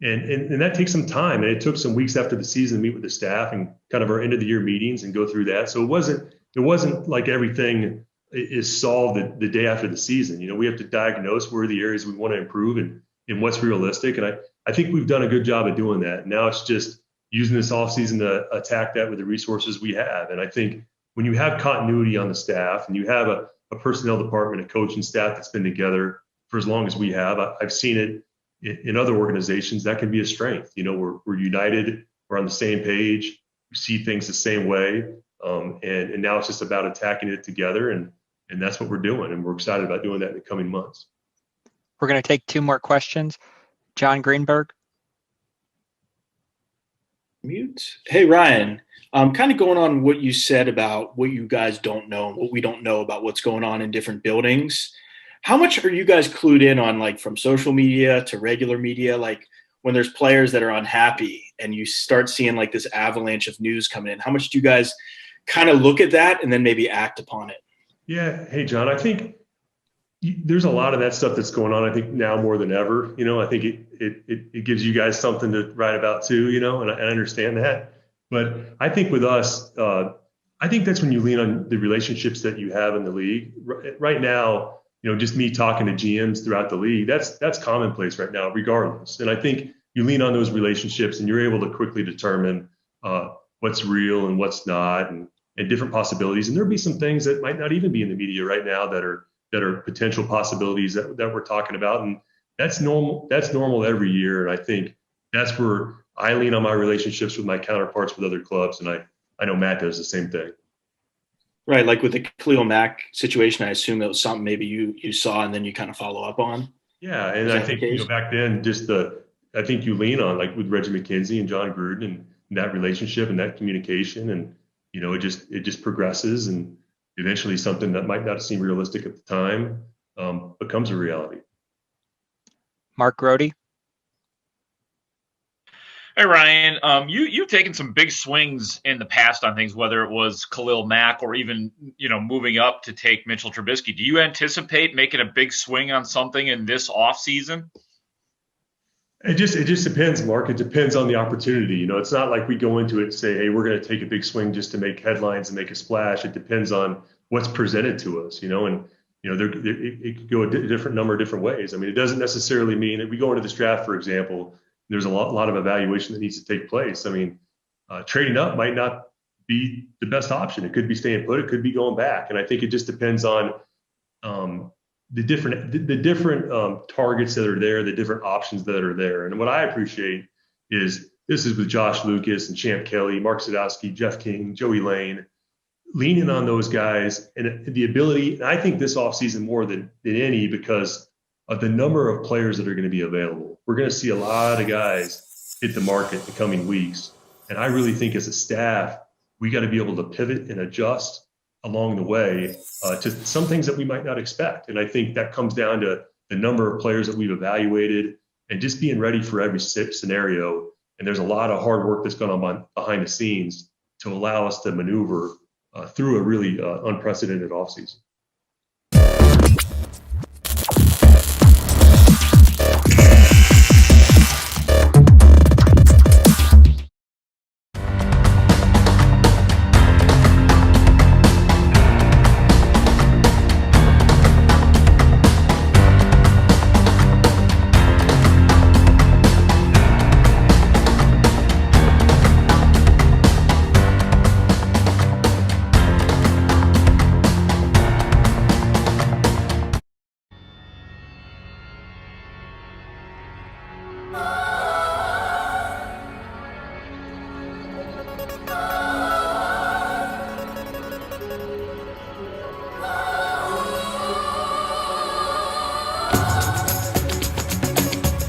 And that takes some time. And it took some weeks after the season to meet with the staff and kind of our end of the year meetings and go through that. So it wasn't like everything is solved the day after the season. We have to diagnose where are the areas we want to improve and what's realistic. And I think we've done a good job of doing that. Now it's just using this offseason to attack that with the resources we have. And I think when you have continuity on the staff and you have a personnel department, a coaching staff that's been together for as long as we have, I've seen it in other organizations, that can be a strength. We're united, we're on the same page, we see things the same way. And now it's just about attacking it together. And that's what we're doing. And we're excited about doing that in the coming months. We're going to take two more questions. John Greenberg. Mute. Hey, Ryan, kind of going on what you said about what you guys don't know, what we don't know about what's going on in different buildings. How much are you guys clued in on, like, from social media to regular media? Like, when there's players that are unhappy and you start seeing like this avalanche of news coming in, how much do you guys kind of look at that and then maybe act upon it? Yeah. Hey, John, I think there's a lot of that stuff that's going on. I think now more than ever, I think it gives you guys something to write about too, and I understand that. But I think with us, I think that's when you lean on the relationships that you have in the league right now. Just me talking to GMs throughout the league, that's commonplace right now, regardless. And I think you lean on those relationships and you're able to quickly determine what's real and what's not, and different possibilities. And there'll be some things that might not even be in the media right now that are potential possibilities that we're talking about. And that's normal. That's normal every year. And I think that's where I lean on my relationships with my counterparts with other clubs. And I know Matt does the same thing. Right, like with the Khalil Mack situation, I assume it was something maybe you saw and then you kind of follow up on. Yeah, and Is I that the think, you know, case? back then, I think you lean on, like with Reggie McKenzie and John Gruden and that relationship and that communication, and you know, it just progresses, and eventually something that might not seem realistic at the time becomes a reality. Mark Grody. Hey Ryan, you've taken some big swings in the past on things, whether it was Khalil Mack or even moving up to take Mitchell Trubisky. Do you anticipate making a big swing on something in this offseason? It just depends, Mark. It depends on the opportunity. You know, it's not like we go into it and say, hey, we're going to take a big swing just to make headlines and make a splash. It depends on what's presented to us, and it could go a different number of different ways. I mean, it doesn't necessarily mean that we go into this draft, for example, there's a lot of evaluation that needs to take place. I mean, trading up might not be the best option. It could be staying put. It could be going back. And I think it just depends on the different targets that are there, the different options that are there. And what I appreciate is this is with Josh Lucas and Champ Kelly, Mark Sadowski, Jeff King, Joey Lane, leaning on those guys and the ability. And I think this offseason more than any, because of the number of players that are going to be available. We're going to see a lot of guys hit the market in the coming weeks. And I really think as a staff, we got to be able to pivot and adjust along the way to some things that we might not expect. And I think that comes down to the number of players that we've evaluated and just being ready for every scenario. And there's a lot of hard work that's going on behind the scenes to allow us to maneuver through a really unprecedented offseason.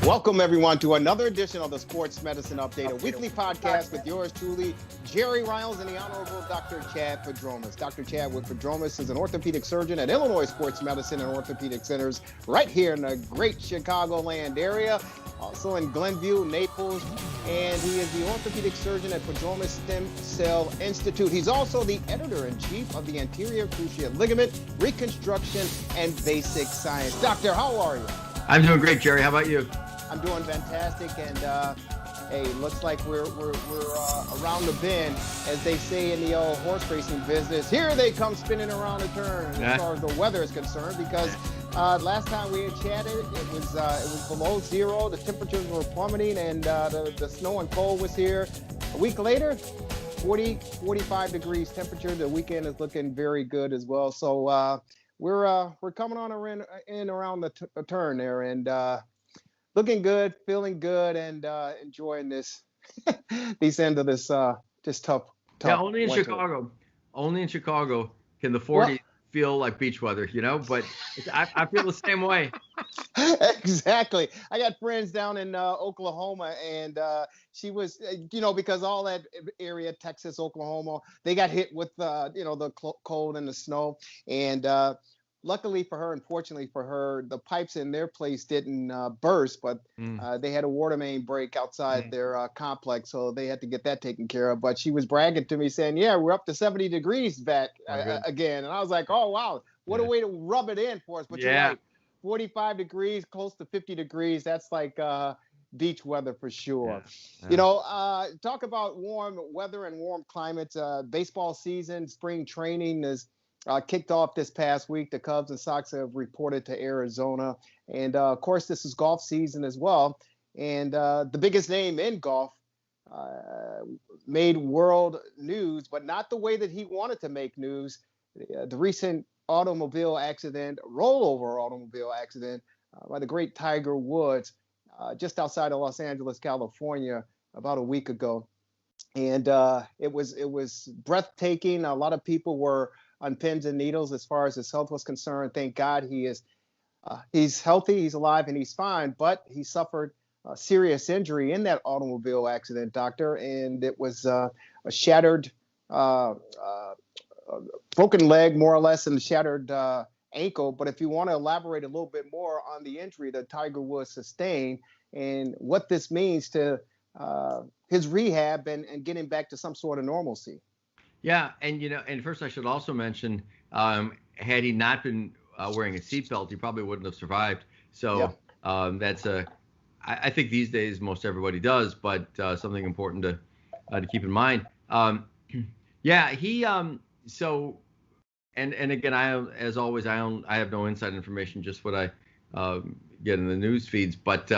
Welcome, everyone, to another edition of the Sports Medicine Update, a weekly podcast with yours truly, Jerry Riles and the Honorable Dr. Chad Padromas. Dr. Chadwick Padromas is an orthopedic surgeon at Illinois Sports Medicine and Orthopedic Centers right here in the great Chicagoland area, also in Glenview, Naples, and he is the orthopedic surgeon at Padromas Stem Cell Institute. He's also the editor-in-chief of the Anterior Cruciate Ligament Reconstruction and Basic Science. Doctor, how are you? I'm doing great, Jerry. How about you? I'm doing fantastic, and hey, looks like we're around the bend, as they say in the old horse racing business. Here they come spinning around the turn as far as the weather is concerned, because last time we had chatted, it was below zero. The temperatures were plummeting, and the snow and cold was here. A week later, 45 degrees temperature. The weekend is looking very good as well. So we're coming on in around the turn there, and looking good, feeling good, and enjoying these end of this tough. Yeah, only in winter. Chicago. Only in Chicago can the 40s feel like beach weather, But I feel the same way. Exactly. I got friends down in Oklahoma, and she was, because all that area, Texas, Oklahoma, they got hit with the cold and the snow, and luckily for her, unfortunately for her, the pipes in their place didn't burst, but they had a water main break outside their complex, so they had to get that taken care of. But she was bragging to me saying, yeah, we're up to 70 degrees back again. And I was like, oh, wow, what a way to rub it in for us. But you're right, 45 degrees, close to 50 degrees, that's like beach weather for sure. Talk about warm weather and warm climates. Baseball season, spring training is kicked off this past week. The Cubs and Sox have reported to Arizona. And, of course, this is golf season as well. And the biggest name in golf made world news, but not the way that he wanted to make news. The recent rollover automobile accident by the great Tiger Woods just outside of Los Angeles, California, about a week ago. And it was breathtaking. A lot of people were on pins and needles as far as his health was concerned. Thank God he's healthy, he's alive, and he's fine. But he suffered a serious injury in that automobile accident, doctor, and it was a shattered, broken leg, more or less, and shattered ankle. But if you want to elaborate a little bit more on the injury that Tiger Woods sustained and what this means to his rehab and getting back to some sort of normalcy. Yeah, and and first I should also mention, had he not been wearing a seatbelt, he probably wouldn't have survived. So that's I think these days most everybody does, but something important to keep in mind. Yeah, he so, and again, as always, I have no inside information, just what I get in the news feeds. But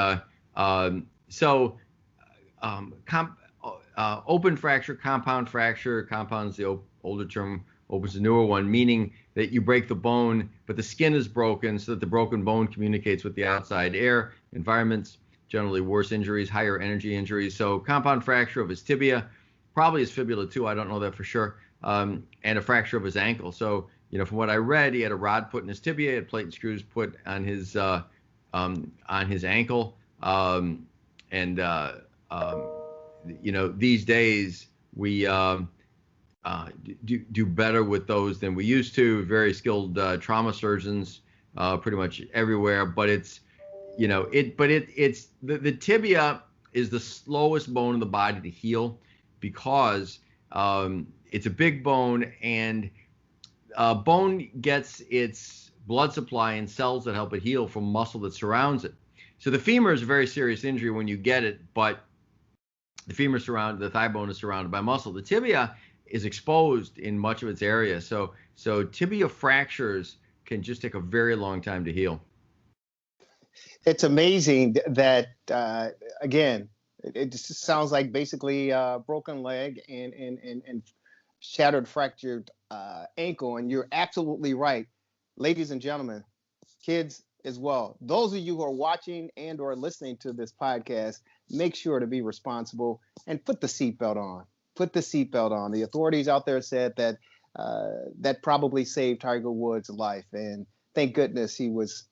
open fracture, compound fracture. Compound's the older term, open's the newer one, meaning that you break the bone, but the skin is broken, so that the broken bone communicates with the outside air environments. Generally worse injuries, higher energy injuries. So compound fracture of his tibia, probably his fibula too, I don't know that for sure, and a fracture of his ankle. So, from what I read, he had a rod put in his tibia, he had plate and screws put on his ankle, these days we do better with those than we used to. Very skilled trauma surgeons pretty much everywhere, but it's the tibia is the slowest bone in the body to heal because it's a big bone, and bone gets its blood supply and cells that help it heal from muscle that surrounds it. So the femur is a very serious injury when you get it, but the thigh bone is surrounded by muscle. The tibia is exposed in much of its area, so tibia fractures can just take a very long time to heal. It's amazing that, again, it just sounds like basically broken leg and shattered, fractured ankle. And you're absolutely right, ladies and gentlemen, kids as well. Those of you who are watching and or listening to this podcast, make sure to be responsible and put the seatbelt on. Put the seatbelt on. The authorities out there said that that probably saved Tiger Woods' life, and thank goodness he was,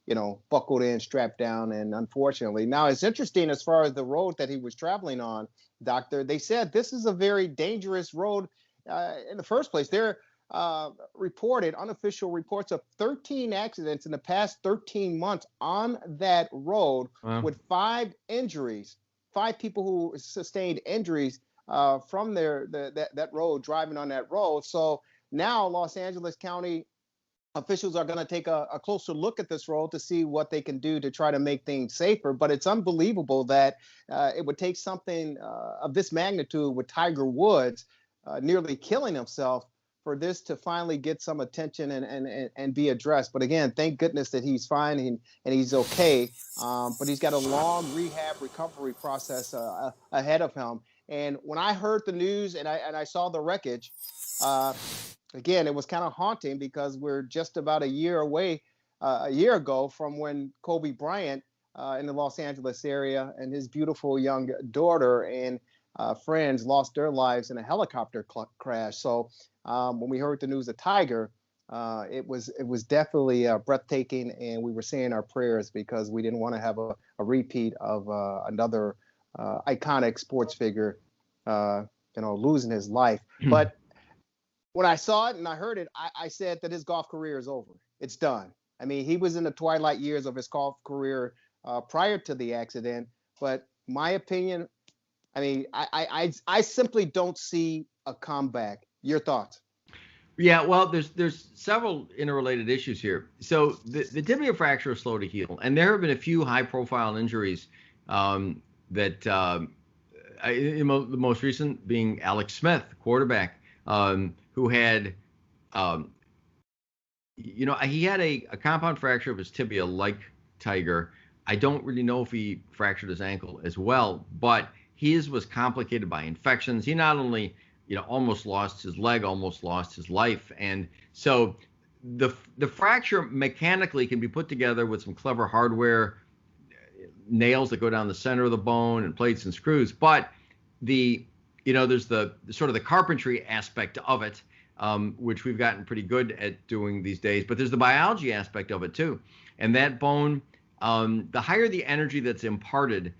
buckled in, strapped down. And unfortunately, now it's interesting as far as the road that he was traveling on, doctor. They said this is a very dangerous road in the first place. There reported unofficial reports of 13 accidents in the past 13 months on that road. Wow. With 5 injuries, 5 people who sustained injuries from that road, driving on that road. So now Los Angeles County officials are going to take a closer look at this road to see what they can do to try to make things safer. But it's unbelievable that it would take something of this magnitude with Tiger Woods nearly killing himself for this to finally get some attention and be addressed. But again, thank goodness that he's fine and he's okay. But he's got a long rehab recovery process ahead of him. And when I heard the news and I saw the wreckage, again, it was kind of haunting because we're just about a year ago from when Kobe Bryant in the Los Angeles area and his beautiful young daughter and friends lost their lives in a helicopter crash. So when we heard the news of Tiger, it was definitely breathtaking, and we were saying our prayers because we didn't want to have a repeat of another iconic sports figure, losing his life. But when I saw it and I heard it, I said that his golf career is over. It's done. I mean, he was in the twilight years of his golf career prior to the accident. But my opinion, I mean, I simply don't see a comeback. Your thoughts? Yeah, well, there's several interrelated issues here. So the tibia fracture is slow to heal, and there have been a few high-profile injuries that the most recent being Alex Smith, quarterback, who had, he had a compound fracture of his tibia like Tiger. I don't really know if he fractured his ankle as well, but his was complicated by infections. He not only almost lost his leg, almost lost his life. And so the fracture mechanically can be put together with some clever hardware, nails that go down the center of the bone and plates and screws. But there's the sort of the carpentry aspect of it which we've gotten pretty good at doing these days. But there's the biology aspect of it too. And that bone, the higher the energy that's imparted,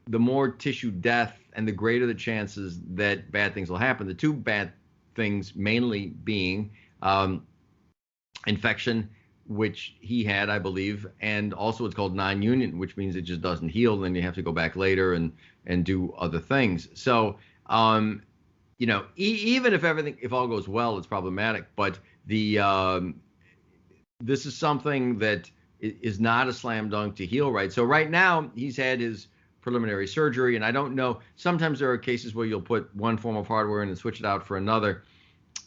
the more tissue death and the greater the chances that bad things will happen. The two bad things mainly being infection, which he had, I believe, and also it's called non-union, which means it just doesn't heal. And then you have to go back later and do other things. So, even if all goes well, it's problematic. But this is something that is not a slam dunk to heal right. So right now he's had his preliminary surgery, and I don't know. Sometimes there are cases where you'll put one form of hardware in and switch it out for another.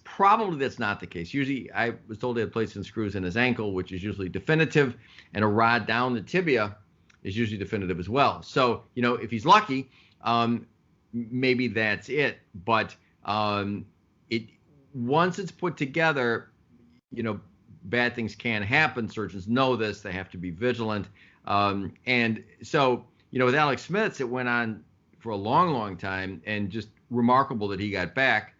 Probably that's not the case. Usually, I was told he had placed some screws in his ankle, which is usually definitive, and a rod down the tibia is usually definitive as well. So, if he's lucky, maybe that's it. But once it's put together, bad things can happen. Surgeons know this. They have to be vigilant. And so, with Alex Smith's, it went on for a long, long time, and just remarkable that he got back.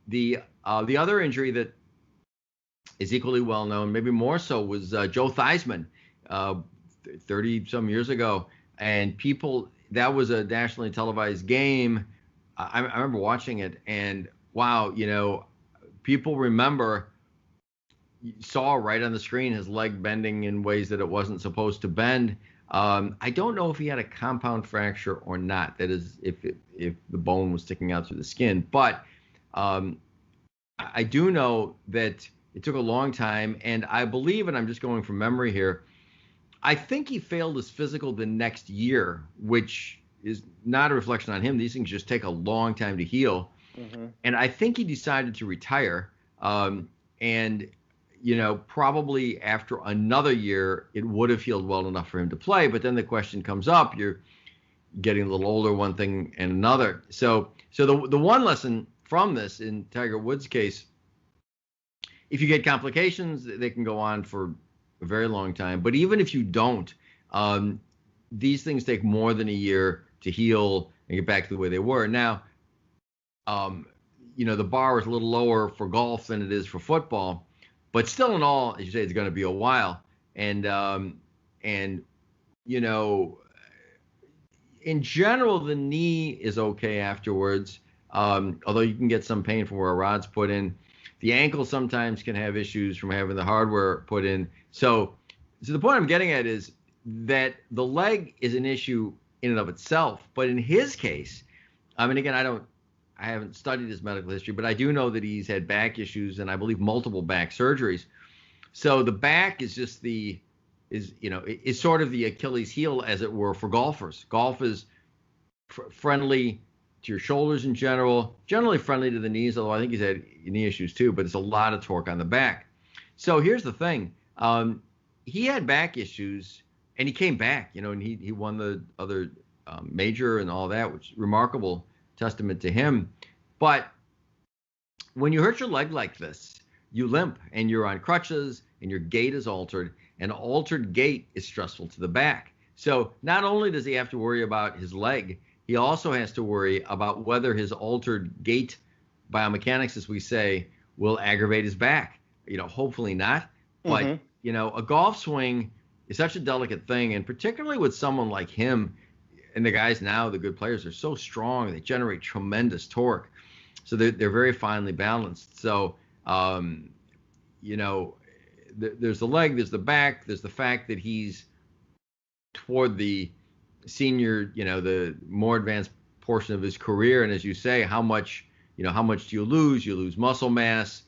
The other injury that is equally well known, maybe more so, was Joe Theismann, 30 some years ago, and that was a nationally televised game. I remember watching it, and wow, people saw right on the screen his leg bending in ways that it wasn't supposed to bend. I don't know if he had a compound fracture or not. That is, if the bone was sticking out through the skin, but I do know that it took a long time, and I believe, and I'm just going from memory here, I think he failed his physical the next year, which is not a reflection on him. These things just take a long time to heal. Mm-hmm. And I think he decided to retire. And probably after another year, it would have healed well enough for him to play. But then the question comes up, you're getting a little older, one thing and another. So the one lesson from this, in Tiger Woods' case, if you get complications, they can go on for a very long time. But even if you don't, these things take more than a year to heal and get back to the way they were. Now, the bar is a little lower for golf than it is for football, but still in all, as you say, it's going to be a while. And in general, the knee is okay afterwards. Although you can get some pain from where a rod's put in. The ankle sometimes can have issues from having the hardware put in. So the point I'm getting at is that the leg is an issue in and of itself. But in his case, again, I haven't studied his medical history, but I do know that he's had back issues and I believe multiple back surgeries. So the back is just is sort of the Achilles heel, as it were, for golfers. Golf is friendly to your shoulders in general, generally friendly to the knees, although I think he's had knee issues too, but it's a lot of torque on the back. So here's the thing. He had back issues and he came back, and he won the other major and all that, which is remarkable testament to him. But when you hurt your leg like this, you limp and you're on crutches and your gait is altered, and altered gait is stressful to the back. So not only does he have to worry about his leg, he also has to worry about whether his altered gait biomechanics, as we say, will aggravate his back. Hopefully not. But, a golf swing is such a delicate thing, and particularly with someone like him, and the guys now, the good players, are so strong. They generate tremendous torque. So they're very finely balanced. So, there's the leg, there's the back, there's the fact that he's toward the senior, the more advanced portion of his career. And as you say, how much do you lose? You lose muscle mass.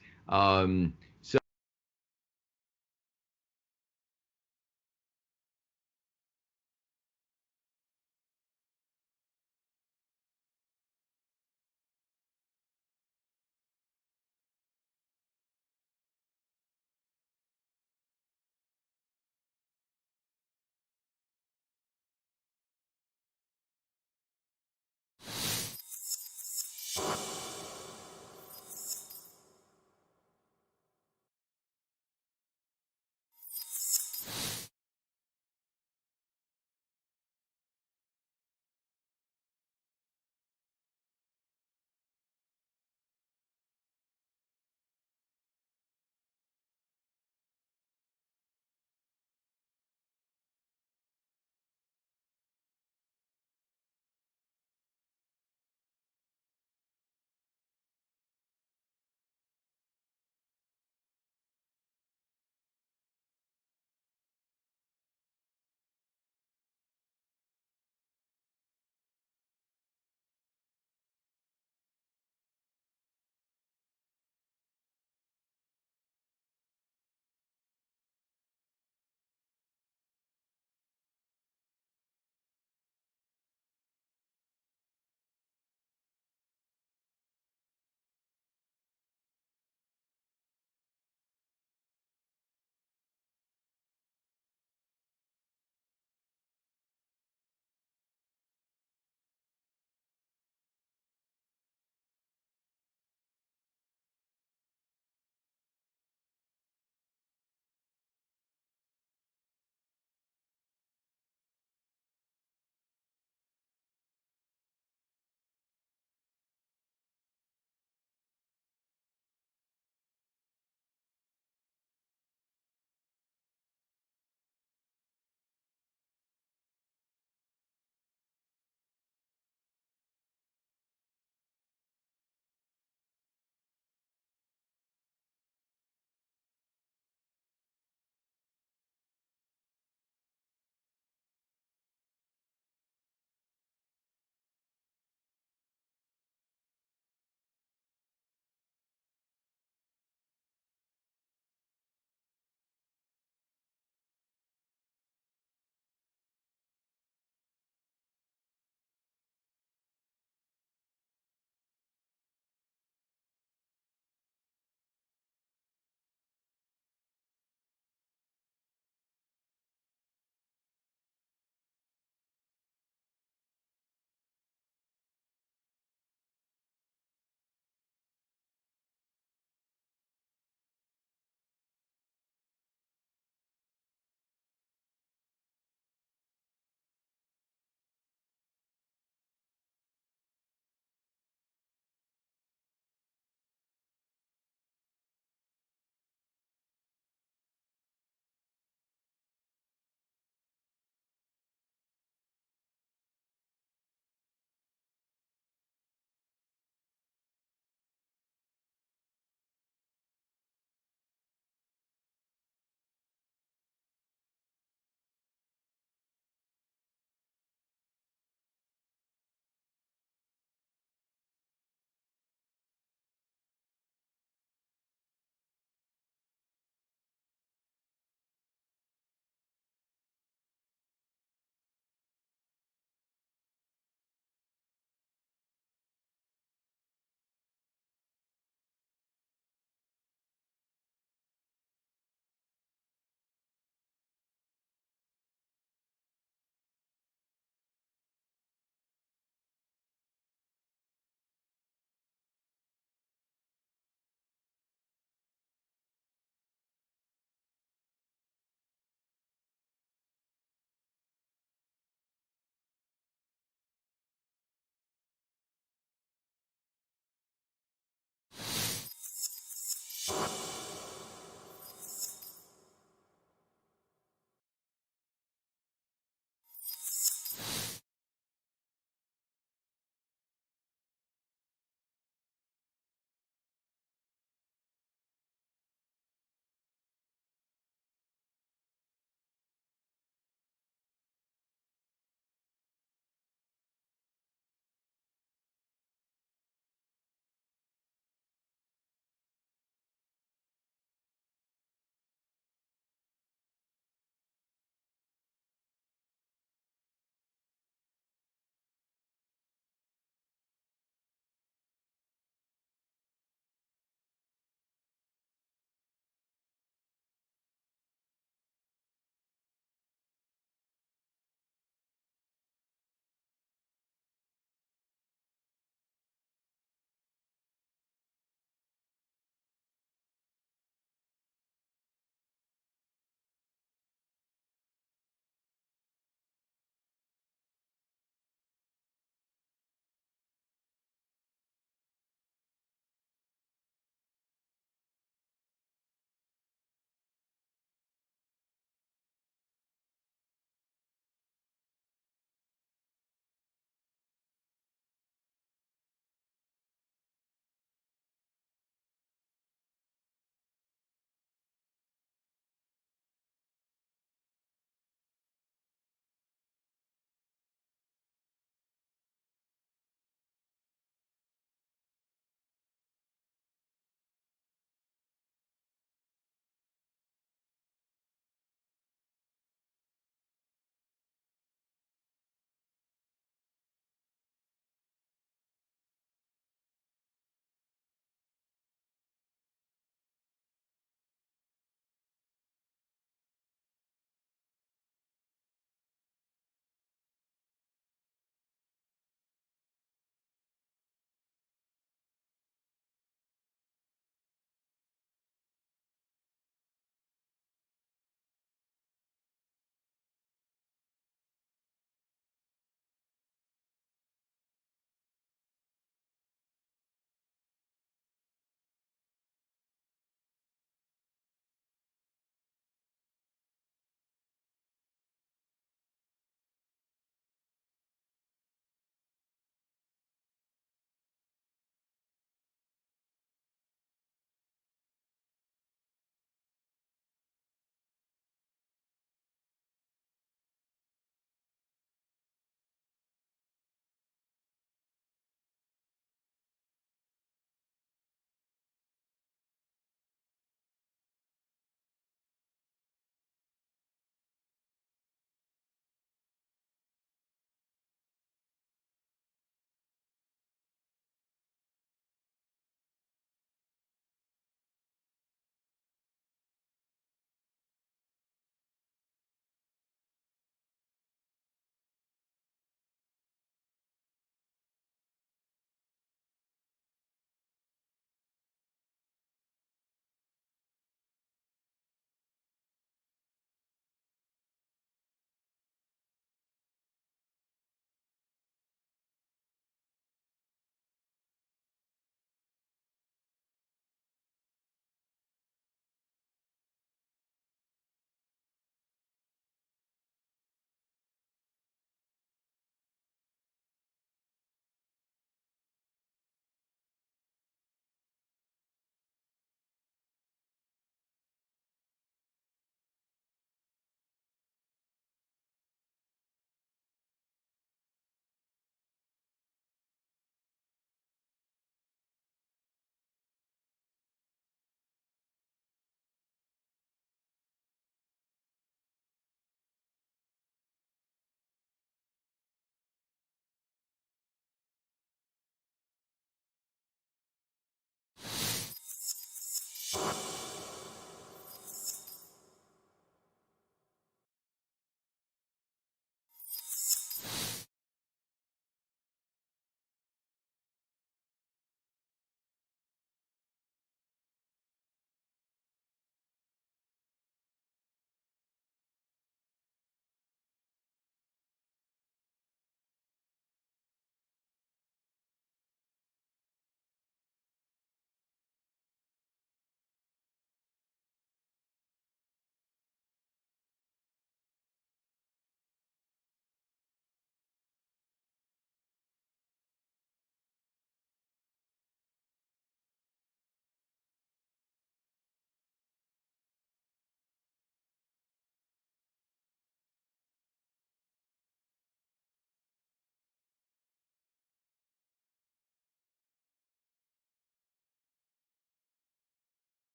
you